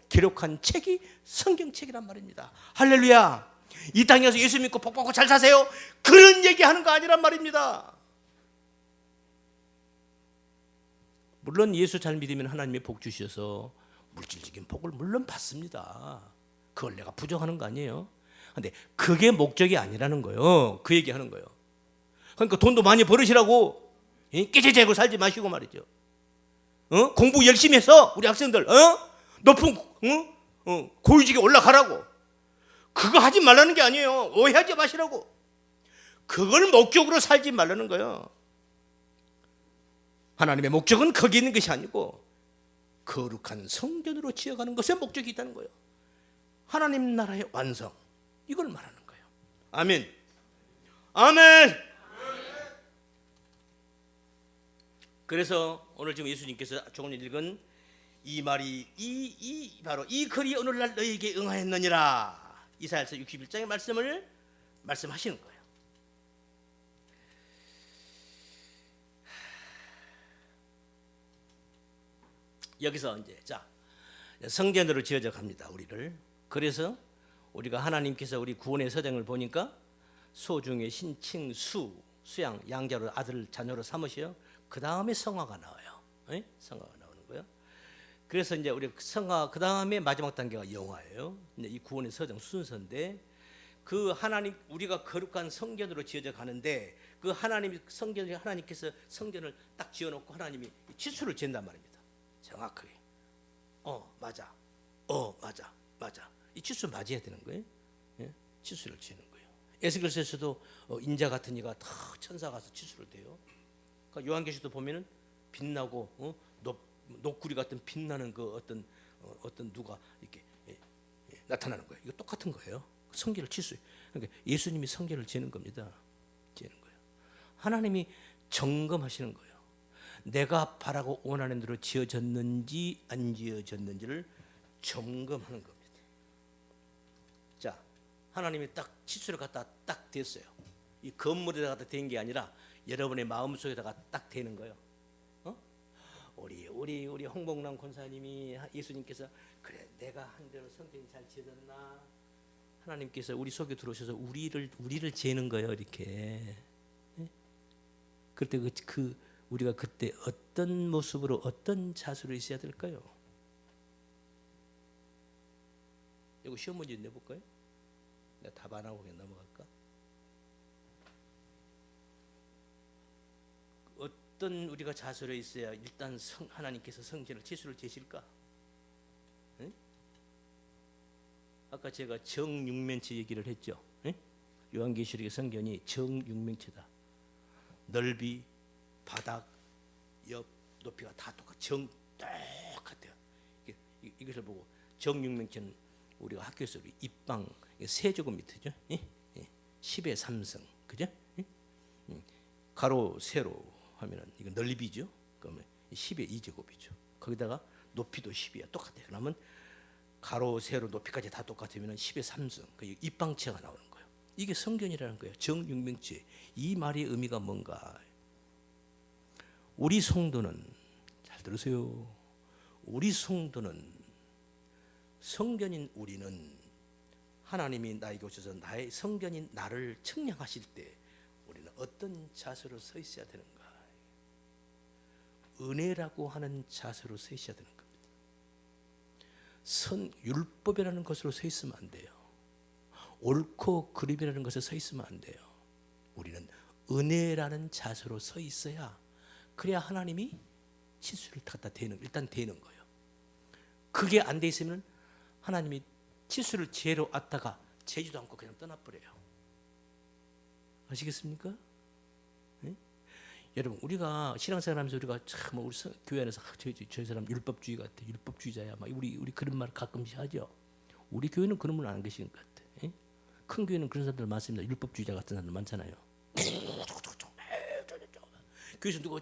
기록한 책이 성경책이란 말입니다. 할렐루야. 이 땅에서 예수 믿고 복 받고 잘 사세요. 그런 얘기하는 거 아니란 말입니다. 물론 예수 잘 믿으면 하나님이 복 주셔서 물질적인 복을 물론 받습니다. 그걸 내가 부정하는 거 아니에요. 근데 그게 목적이 아니라는 거예요. 그 얘기하는 거예요. 그러니까 돈도 많이 벌으시라고 깨재재고 살지 마시고 말이죠. 공부 열심히 해서 우리 학생들 높은 고위직에 올라가라고. 그거 하지 말라는 게 아니에요. 오해하지 마시라고. 그걸 목적으로 살지 말라는 거예요. 하나님의 목적은 거기 있는 것이 아니고 거룩한 성전으로 지어가는 것에 목적이 있다는 거예요. 하나님 나라의 완성, 이걸 말하는 거예요. 아멘. 아멘. 그래서 오늘 지금 예수님께서 조금 전에 읽은 이 말이 바로 이 글이 오늘날 너희에게 응하였느니라. 이사야서 61장의 말씀을 말씀하시는 거예요. 여기서 이제 성전으로 지어져 갑니다, 우리를. 그래서 우리가 하나님께서 우리 구원의 서정을 보니까 소중의 신칭 수양 양자로 아들 자녀로 삼으셔요. 그 다음에 성화가 나와요. 성화가 나오는 거예요. 그래서 이제 우리 성화 그 다음에 마지막 단계가 영화예요. 이 구원의 서정 순서인데 그 하나님 우리가 거룩한 성전으로 지어져 가는데 그 하나님 성전을 하나님께서 성전을 딱 지어놓고 하나님이 치수를 잰단 말입니다. 정확하게. 맞아. 맞아. 이 치수 맞아야 되는 거예요. 예? 치수를 지는 거예요. 에스겔서에서도 인자 같은 이가 다 천사 가서 치수를 대요. 그러니까 요한계시도 보면은 빛나고 녹구리 같은 빛나는 그 어떤 누가 이렇게 나타나는 거예요. 이거 똑같은 거예요. 성결을 치수. 그러니까 예수님이 성결을 재는 겁니다. 재는 거예요. 하나님이 점검하시는 거예요. 내가 바라고 원하는 대로 지어졌는지 안 지어졌는지를 점검하는 겁니다. 자, 하나님이 딱 치수를 갖다 딱 댔어요. 이 건물에다가 댄 게 아니라 여러분의 마음속에다가 딱 대는 거예요. 우리 홍봉남 권사님이 예수님께서 그래 내가 한 대로 성전이 잘 지어졌나? 하나님께서 우리 속에 들어오셔서 우리를 재는 거예요, 이렇게. 그때 우리가 그때 어떤 모습으로 어떤 자세로 있어야 될까요? 이거 시험 문제 내볼까요? 내가 답 안 하고 그냥 넘어갈까? 어떤 우리가 자세로 있어야 일단 하나님께서 성전을 치수를 재실까? 응? 아까 제가 정육면체 얘기를 했죠. 응? 요한계시록의 성전이 정육면체다. 넓이, 바닥, 옆, 높이가 다 똑같아요. 이것을 보고 정육면체는 우리가 학교에서 우리 입방 세제곱미터죠. 10의 3승, 그죠? 가로 세로 하면은 이거 넓이죠. 그러면 10의 2제곱이죠. 거기다가 높이도 10이야. 똑같아요. 그러면 가로 세로 높이까지 다 똑같으면 10의 3승. 그 입방체가 나오는 거예요. 이게 성전이라는 거예요. 정육면체. 이 말의 의미가 뭔가? 우리 성도는 잘 들으세요. 우리 성도는 성전인 우리는 하나님이 나에게 오셔서 나의 성전인 나를 측량하실 때 우리는 어떤 자세로 서 있어야 되는가? 은혜라고 하는 자세로 서 있어야 되는 겁니다. 율법이라는 것으로 서 있으면 안 돼요. 옳고 그름이라는 것에 서 있으면 안 돼요. 우리는 은혜라는 자세로 서 있어야 그래야 하나님이 치수를 갖다 일단 대는 거예요. 그게 안 돼 있으면 하나님이 치수를 재러 왔다가 재지도 않고 그냥 떠나버려요. 아시겠습니까? 네? 여러분 우리가 신앙생활하면서 우리가 참 우리 교회 안에서 저 사람 율법주의 같아, 율법주의자야, 막 우리 그런 말 가끔씩 하죠. 우리 교회는 그런 분 안 계시는 것 같아. 예? 큰 교회는 그런 사람들 많습니다. 율법주의자 같은 사람들 많잖아요. 교회에서 누가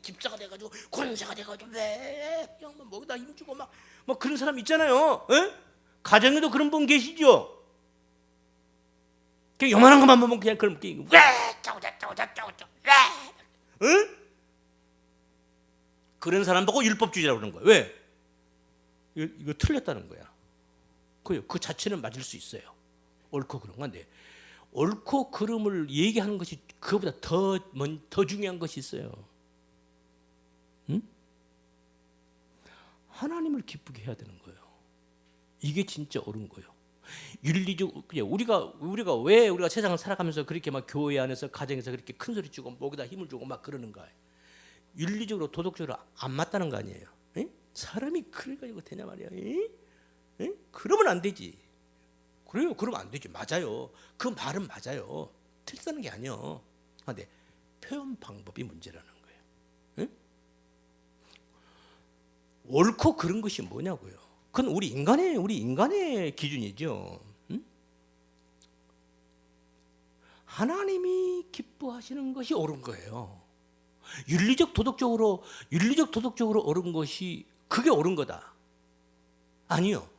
집사가 돼가지고 권사가 돼가지고 그냥 뭐다 힘주고 막 그런 사람 있잖아요. 에? 가정에도 그런 분 계시죠. 그냥 요만한 것만 보면 그냥 그런 게 응? 그런 사람 보고 율법주의라고 그러는 거야. 왜? 이거 틀렸다는 거야. 그 자체는 맞을 수 있어요. 옳고 그런 건데 옳고 그름을 얘기하는 것이 그보다 더 중요한 것이 있어요. 응? 하나님을 기쁘게 해야 되는 거예요. 이게 진짜 옳은 거예요. 윤리적 그냥 우리가 왜 우리가 세상을 살아가면서 그렇게 막 교회 안에서 가정에서 그렇게 큰 소리 치고 목에다 힘을 주고 막 그러는가? 윤리적으로 도덕적으로 안 맞다는 거 아니에요? 에? 사람이 그래 가지고 되냐 말이야? 에? 그러면 안 되지. 그래요? 그러면 안 되지. 맞아요. 그 말은 맞아요. 틀리다는 게 아니요. 근데 표현 방법이 문제라는 거예요. 에? 옳고 그런 것이 뭐냐고요? 그건 우리 인간의 기준이죠. 하나님이 기뻐하시는 것이 옳은 거예요. 윤리적 도덕적으로 옳은 것이 그게 옳은 거다. 아니요.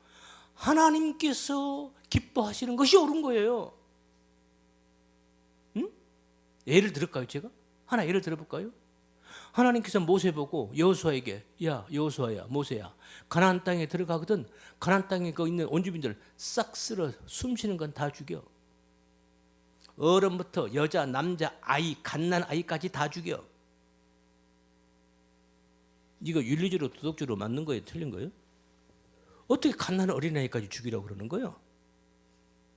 하나님께서 기뻐하시는 것이 옳은 거예요. 예를 들을까요, 제가? 하나 예를 들어볼까요? 하나님께서 모세 보고 여호수아에게 야 여호수아야 모세야 가나안 땅에 들어가거든 가나안 땅에 그 있는 원주민들 싹 쓸어 숨쉬는 건 다 죽여. 어른부터 여자 남자 아이 갓난 아이까지 다 죽여. 이거 윤리적으로 도덕적으로 맞는 거예요, 틀린 거예요? 어떻게 갓난 어린아이까지 죽이라고 그러는 거예요?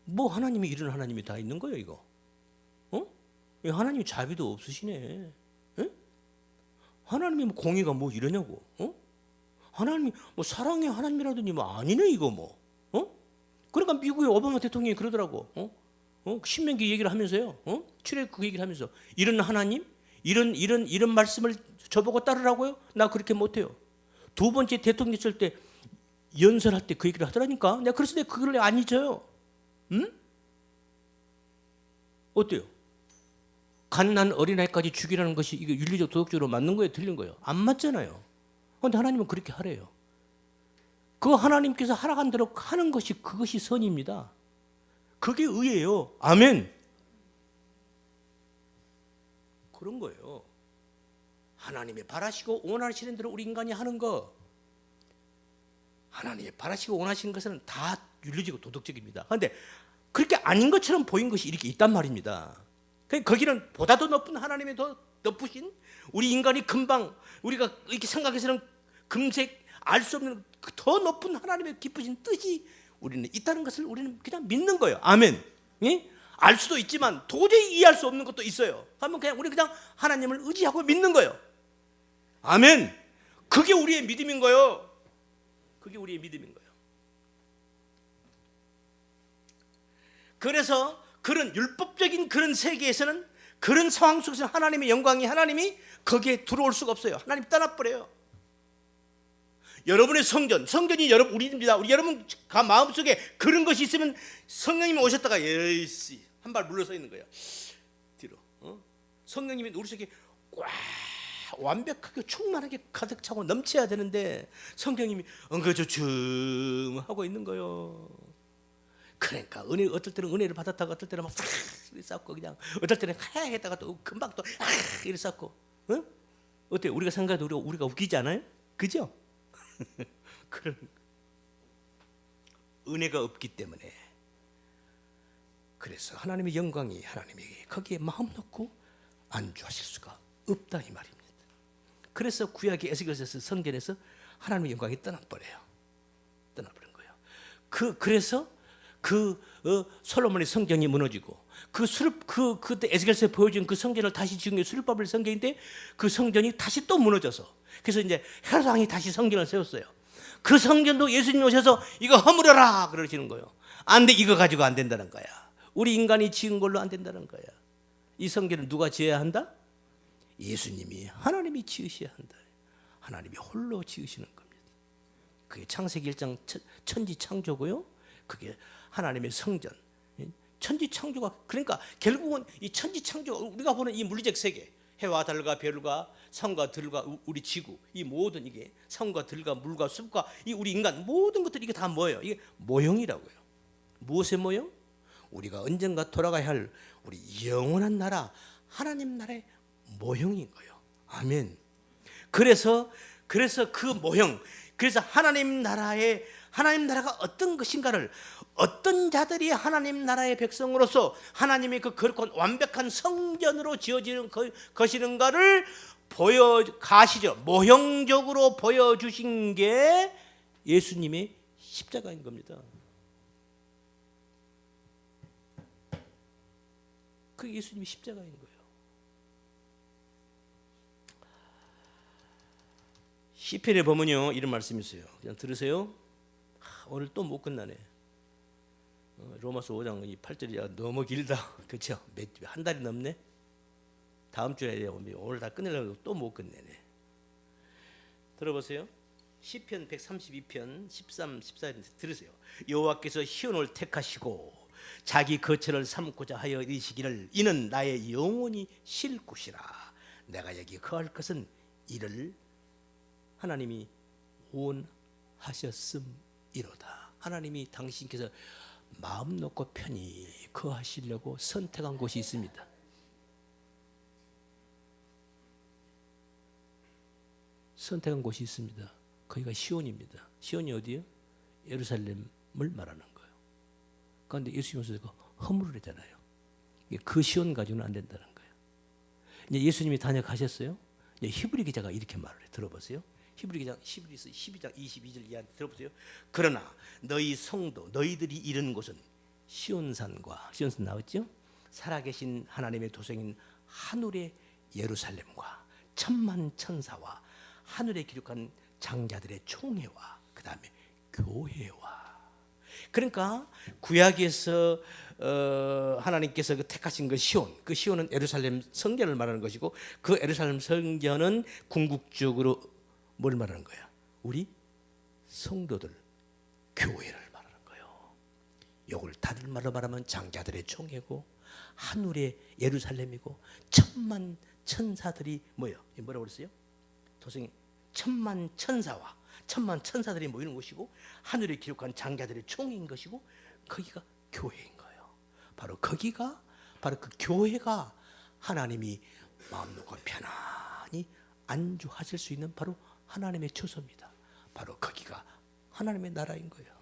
뭐 하나님이 이런 하나님이 다 있는 거예요, 이거? 하나님이 자비도 없으시네. 하나님이 뭐 공의가 뭐 이러냐고? 하나님이 뭐 사랑의 하나님이라더니 뭐 아니네 이거 뭐? 그러니까 미국의 오바마 대통령이 그러더라고. 신명기 얘기를 하면서요. 출애굽 그 얘기를 하면서 이런 하나님, 이런 말씀을 저보고 따르라고요? 나 그렇게 못해요. 두 번째 대통령 있을 때 연설할 때 그 얘기를 하더라니까. 내가 그래서 내가 그걸 안 잊어요. 어때요? 갓난 어린아이까지 죽이라는 것이 이게 윤리적 도덕적으로 맞는 거예요, 틀린 거예요? 안 맞잖아요. 그런데 하나님은 그렇게 하래요. 그 하나님께서 하라간 대로 하는 것이 그것이 선입니다. 그게 의예요. 아멘. 그런 거예요. 하나님이 바라시고 원하시는 대로 우리 인간이 하는 거. 하나님이 바라시고 원하시는 것은 다 윤리적이고 도덕적입니다. 그런데 그렇게 아닌 것처럼 보인 것이 이렇게 있단 말입니다. 거기는 보다 더 높은 하나님의 더 높으신 우리 인간이 금방 우리가 이렇게 생각해서는 금세 알 수 없는 더 높은 하나님의 깊으신 뜻이 우리는 있다는 것을 우리는 그냥 믿는 거예요. 아멘. 예? 알 수도 있지만 도저히 이해할 수 없는 것도 있어요. 그러면 우리 그냥 하나님을 의지하고 믿는 거예요. 아멘. 그게 우리의 믿음인 거예요. 그게 우리의 믿음인 거예요. 그래서 그런 율법적인 그런 세계에서는 그런 상황 속에서 하나님의 영광이 하나님이 거기에 들어올 수가 없어요. 하나님 떠나버려요. 여러분의 성전이 우리입니다. 우리 여러분 마음속에 그런 것이 있으면 성령님이 오셨다가 예씨 한 발 물러서 있는 거예요. 뒤로. 성령님이 우리 속에 꽉 완벽하게 충만하게 가득 차고 넘쳐야 되는데 성령님이 엉거주춤 하고 있는 거예요. 그러니까 어떨 때는 은혜를 받았다가 어떨 때는 막 쌓고 그냥 어떨 때는 하야했다가 또 금방 또 이렇게 쌓고. 어때요? 우리가 생각해도 우리가 웃기지 않아요? 그죠? 그런 은혜가 없기 때문에 그래서 하나님의 영광이 하나님이 거기에 마음 놓고 안주하실 수가 없다 이 말입니다. 그래서 구약의 에스겔서 성전에서 하나님의 영광이 떠나버린 거예요. 그래서 솔로몬의 성전이 무너지고 그때 에스겔서에 보여준 그 성전을 다시 지은 게 수르바벨 성전인데 그 성전이 다시 또 무너져서 그래서 이제 헤롯 왕이 다시 성전을 세웠어요. 그 성전도 예수님 오셔서 이거 허물어라 그러시는 거예요. 안 돼, 이거 가지고 안 된다는 거야. 우리 인간이 지은 걸로 안 된다는 거야. 이 성전을 누가 지어야 한다? 예수님이 하나님이 지으셔야 한다. 하나님이 홀로 지으시는 겁니다. 그게 창세기 1장 천지 창조고요. 그게 하나님의 성전. 천지 창조가 그러니까 결국은 이 천지 창조 우리가 보는 이 물리적 세계 해와 달과 별과 산과 들과 우리 지구 이 모든 이게 산과 들과 물과 숲과 이 우리 인간 모든 것들이 이게 다 뭐예요? 이게 모형이라고요. 무엇의 모형? 우리가 언젠가 돌아가야 할 우리 영원한 나라 하나님 나라의 모형인 거예요. 아멘. 그래서 그 모형 그래서 하나님 나라가 어떤 것인가를 어떤 자들이 하나님 나라의 백성으로서 하나님의 그 거룩한 완벽한 성전으로 지어지는 것이는가를 가시죠. 모형적으로 보여주신 게 예수님의 십자가인 겁니다. 그게 예수님이 십자가인 거예요. 시편에 보면요 이런 말씀이 있어요. 그냥 들으세요. 오늘 또 못 끝나네. 로마서 5장 8절이 너무 길다. 그렇죠? 한 달이 넘네. 다음 주에 오늘 다 끝내려고 또 못 끝내네. 들어보세요. 시편 132편 13, 14절 들으세요. 여호와께서 시온을 택하시고 자기 거처를 삼고자 하여 이르시기를 이는 나의 영혼이 쉴 곳이라. 내가 여기 거할 것은 이를 하나님이 원하셨음이로다. 하나님이 당신께서 마음 놓고 편히 거하시려고 선택한 곳이 있습니다. 선택한 곳이 있습니다. 거기가 시온입니다. 시온이 어디요? 예루살렘을 말하는 거예요. 그런데 예수님께서 허물을 했잖아요. 그 시온 가지고는 안 된다는 거예요. 이제 예수님이 다녀가셨어요. 이제 히브리 기자가 이렇게 말을 해. 들어보세요. 히브리 기자 12장 22절 이하에 들어보세요. 그러나 너희 성도 너희들이 이른 곳은 시온산과 시온산 나왔죠? 살아계신 하나님의 도성인 하늘의 예루살렘과 천만 천사와 하늘에 기록한 장자들의 총회와 그 다음에 교회와. 그러니까 구약에서 하나님께서 택하신 그 시온, 그 시온은 예루살렘 성전을 말하는 것이고 그 예루살렘 성전은 궁극적으로 뭘 말하는 거야? 우리 성도들 교회를 말하는 거예요. 이걸 다른 말로 말하면 장자들의 총회고 하늘의 예루살렘이고 천만 천사들이 뭐라고 그랬어요? 도성이 천만 천사와 천만 천사들이 모이는 곳이고 하늘에 기록한 장자들의 총회인 것이고 거기가 교회인 거예요. 바로 거기가 바로 그 교회가 하나님이 마음 놓고 편안히 안주하실 수 있는 바로 하나님의 처소입니다. 바로 거기가 하나님의 나라인 거예요.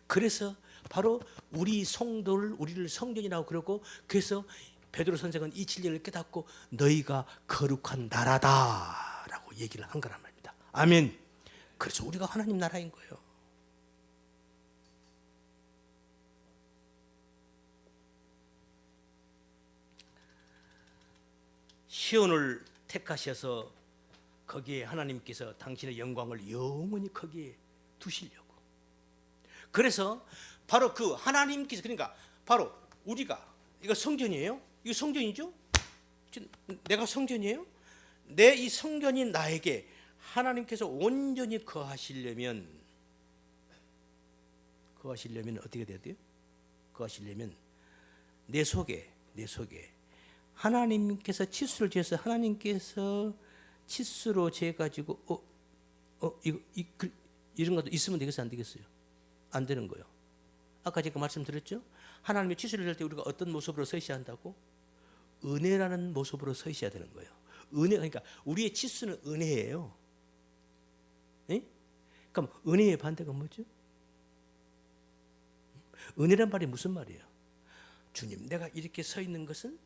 그래서 바로 우리 성도를 우리를 성전이라고 그러고 그래서 베드로 선생은 이 진리를 깨닫고 너희가 거룩한 나라다라고 얘기를 한 거란 말입니다. 아멘. 그래서 우리가 하나님 나라인 거예요. 시온을 택하셔서 거기에 하나님께서 당신의 영광을 영원히 거기에 두시려고. 그래서 바로 그 하나님께서 그러니까 바로 우리가 이거 성전이에요. 이거 성전이죠. 내가 성전이에요. 내 이 성전인 나에게 하나님께서 온전히 거하시려면 어떻게 돼야 돼요? 거하시려면 내 속에 하나님께서 치수를 지어서 하나님께서 치수로 재가지고 이런 것도 있으면 되겠어요? 안 되겠어요? 안 되는 거예요. 아까 제가 말씀드렸죠? 하나님의 치수를 할 때 우리가 어떤 모습으로 서 있어야 한다고? 은혜라는 모습으로 서 있어야 되는 거예요. 은혜, 그러니까 우리의 치수는 은혜예요. 예? 그럼 은혜의 반대가 뭐죠? 은혜란 말이 무슨 말이에요? 주님, 내가 이렇게 서 있는 것은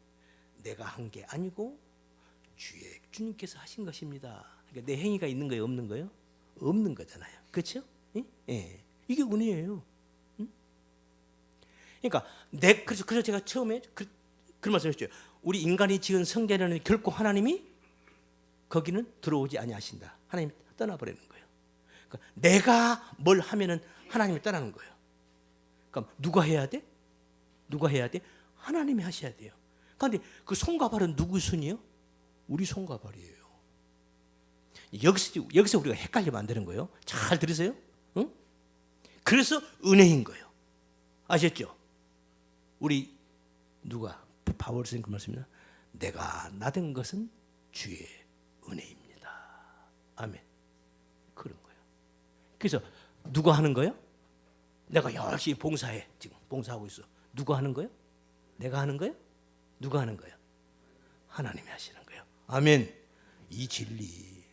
내가 한 게 아니고 주님께서 하신 것입니다. 그러니까 내 행위가 있는 거예요, 없는 거예요? 없는 거잖아요. 그렇죠? 예? 예. 이게 은혜예요. 응? 그러니까 그래서 제가 처음에 그런 말씀했죠. 우리 인간이 지은 성전에는 결코 하나님이 거기는 들어오지 아니하신다. 하나님이 떠나버리는 거예요. 그러니까 내가 뭘 하면은 하나님이 떠나는 거예요. 그럼 누가 해야 돼? 하나님이 하셔야 돼요. 그런데 그 손과 발은 누구 손이에요? 우리 손과 발이에요. 여기서 우리가 헷갈리면 안 되는 거예요. 잘 들으세요. 응? 그래서 은혜인 거예요. 아셨죠? 우리 누가 바울 선생님 그 말씀입니다. 내가 나된 것은 주의 은혜입니다. 아멘. 그런 거예요. 그래서 누가 하는 거예요? 내가 열심히 봉사해. 지금 봉사하고 있어. 누가 하는 거예요? 내가 하는 거예요? 누가 하는 거예요? 하나님이 하시는 거예요. 아멘. 이 진리.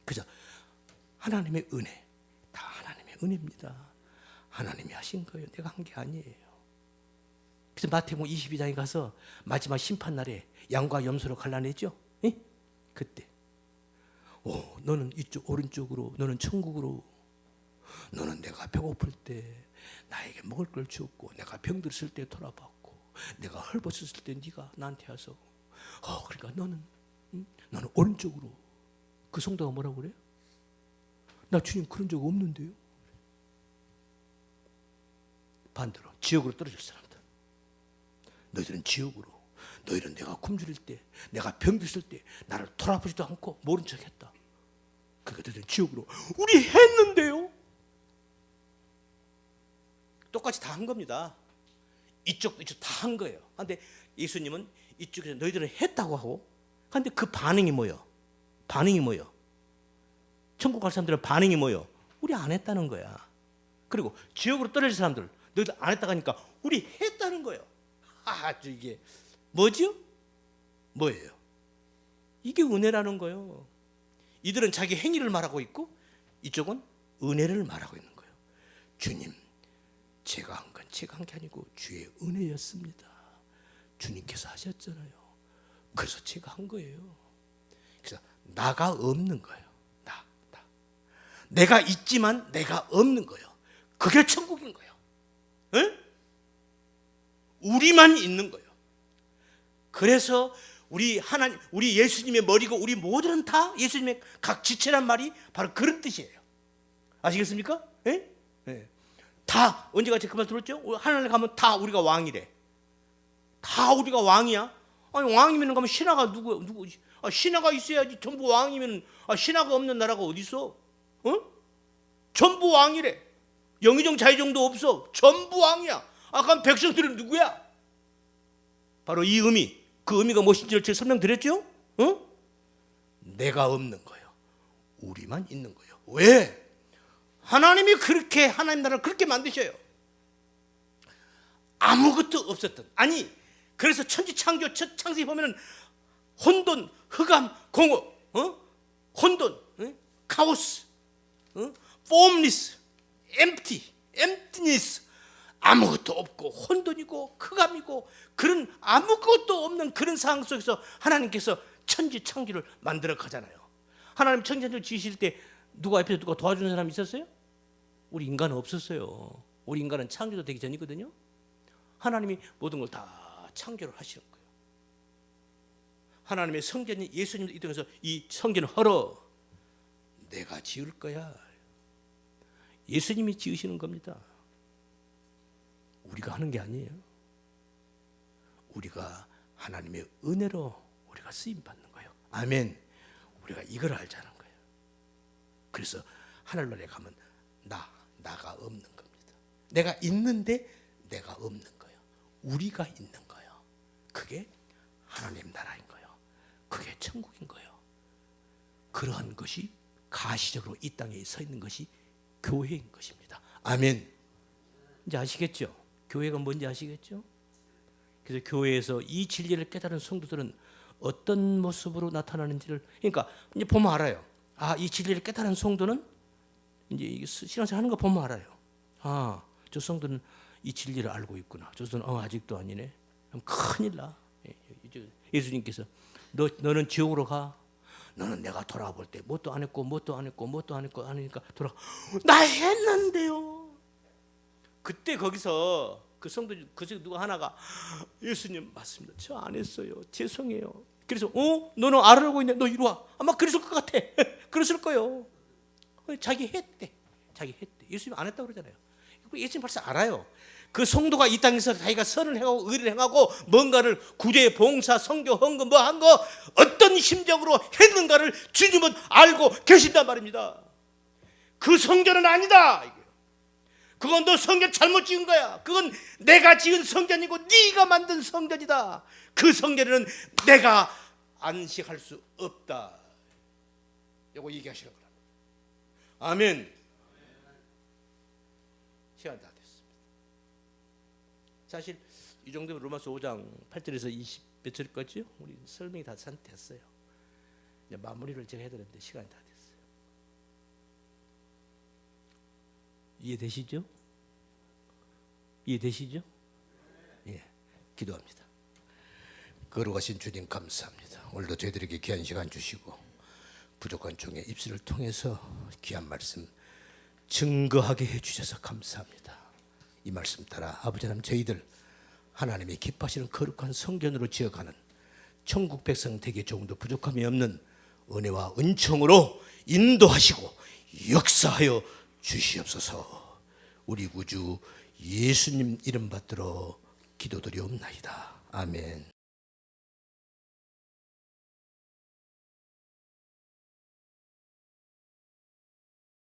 그래서 하나님의 은혜, 다 하나님의 은혜입니다. 하나님이 하신 거예요. 내가 한 게 아니에요. 그래서 마태복음 22장에 가서 마지막 심판 날에 양과 염소로 갈라냈죠. 예? 그때 너는 이쪽 오른쪽으로, 너는 천국으로, 너는 내가 배고플 때 나에게 먹을 걸 주었고 내가 병들었을 때 돌아봤고 내가 헐벗었을 때 네가 나한테 와서 그러니까 너는 오른쪽으로. 그 성도가 뭐라고 그래요? 나 주님 그런 적 없는데요. 반대로 지옥으로 떨어질 사람들, 너희들은 지옥으로, 너희는 내가 굶주릴 때, 내가 병들었을 때 나를 돌아보지도 않고 모른 척했다. 그러니까 너희들은 지옥으로. 우리 했는데요. 똑같이 다 한 겁니다. 이쪽도 이쪽 다 한 거예요. 그런데 예수님은 이쪽에서 너희들은 했다고 하고, 그런데 그 반응이 뭐예요? 반응이 뭐예요? 천국 갈 사람들은 반응이 뭐예요? 우리 안 했다는 거야. 그리고 지옥으로 떨어질 사람들, 너희들 안 했다고 하니까 우리 했다는 거예요. 아주 이게 뭐죠? 뭐예요? 이게 은혜라는 거예요. 이들은 자기 행위를 말하고 있고 이쪽은 은혜를 말하고 있는 거예요. 주님, 제가 한 건 제가 한 게 아니고 주의 은혜였습니다. 주님께서 하셨잖아요. 그래서 제가 한 거예요. 그래서 나가 없는 거예요. 나. 내가 있지만 내가 없는 거예요. 그게 천국인 거예요. 응? 우리만 있는 거예요. 그래서 우리 하나님, 우리 예수님의 머리고 우리 모두는 다 예수님의 각 지체란 말이 바로 그런 뜻이에요. 아시겠습니까? 예? 예. 다 언제같이 그 말 들었죠? 하나님 가면 다 우리가 왕이래. 다 우리가 왕이야. 아니 왕이면 가면 신하가 누구? 신하가 있어야지. 전부 왕이면 신하가 없는 나라가 어디 있어? 전부 왕이래. 영의정 자의정도 없어. 전부 왕이야. 그럼 백성들은 누구야? 바로 이 의미. 그 의미가 무엇인지를 제가 설명드렸죠? 내가 없는 거예요. 우리만 있는 거예요. 왜? 하나님이 그렇게 하나님 나라를 그렇게 만드셔요. 아무것도 없었던. 아니 그래서 천지창조 첫 창세기 보면은 혼돈, 흑암, 공허, 혼돈, 카오스, formless, emptiness, 아무것도 없고 혼돈이고 흑암이고 그런 아무것도 없는 그런 상황 속에서 하나님께서 천지창조를 만들어 가잖아요. 하나님 천지창조를 지으실 때 누가 옆에서 누가 도와주는 사람이 있었어요? 우리 인간은 없었어요. 우리 인간은 창조도 되기 전이거든요. 하나님이 모든 걸 다 창조를 하시는 거예요. 하나님의 성전이 예수님도 이 땅에서 이 성전을 헐어 내가 지을 거야. 예수님이 지으시는 겁니다. 우리가 하는 게 아니에요. 우리가 하나님의 은혜로 우리가 쓰임 받는 거예요. 아멘. 우리가 이걸 알자는 거예요. 그래서 하늘나라에 가면 나가 없는 겁니다. 내가 있는데 내가 없는 거예요. 우리가 있는 거예요. 그게 하나님 나라인 거예요. 그게 천국인 거예요. 그러한 것이 가시적으로 이 땅에 서 있는 것이 교회인 것입니다. 아멘. 이제 아시겠죠? 교회가 뭔지 아시겠죠? 그래서 교회에서 이 진리를 깨달은 성도들은 어떤 모습으로 나타나는지를, 그러니까 이제 보면 알아요. 이 진리를 깨달은 성도는 이제 신앙생활 하는 거 보면 알아요. 저 성도는 이 진리를 알고 있구나. 저 성도는 아직도 아니네. 그럼 큰일 나. 예수님께서 너는 지옥으로 가. 너는 내가 돌아볼 때 뭣도 안 했고 하니까 나 했는데요. 그때 거기서 그 성도 누가 하나가 예수님 맞습니다. 저 안 했어요. 죄송해요. 그래서 너는 알고 있네. 너 이리 와. 아마 그랬을 것 같아. 그랬을 거예요. 자기 했대. 예수님 안 했다고 그러잖아요. 예수님 벌써 알아요. 그 성도가 이 땅에서 자기가 선을 행하고 의를 행하고 뭔가를 구제, 봉사, 선교, 헌금 뭐 한 거 어떤 심정으로 했는가를 주님은 알고 계신단 말입니다. 그 성전은 아니다. 그건 너 성전 잘못 지은 거야. 그건 내가 지은 성전이고 네가 만든 성전이다. 그 성전에는 내가 안식할 수 없다. 이거 얘기하시는 거라. 아멘. 시간 다 됐습니다. 사실 이 정도면 로마서 5장 8절에서 20 몇 절까지요? 우리 설명이 다 됐어요. 이제 마무리를 제가 해야 되는데 시간이 다 됐어요. 이해되시죠? 이해되시죠? 예, 기도합니다. 거룩하신 주님 감사합니다. 오늘도 저희들에게 귀한 시간 주시고 부족한 종의 입술을 통해서 귀한 말씀 증거하게 해주셔서 감사합니다. 이 말씀 따라 아버지 하나님 저희들 하나님의 기뻐하시는 거룩한 성전으로 지어가는 천국 백성 되게 조금도 부족함이 없는 은혜와 은총으로 인도하시고 역사하여 주시옵소서. 우리 구주 예수님 이름 받들어 기도드리옵나이다. 아멘.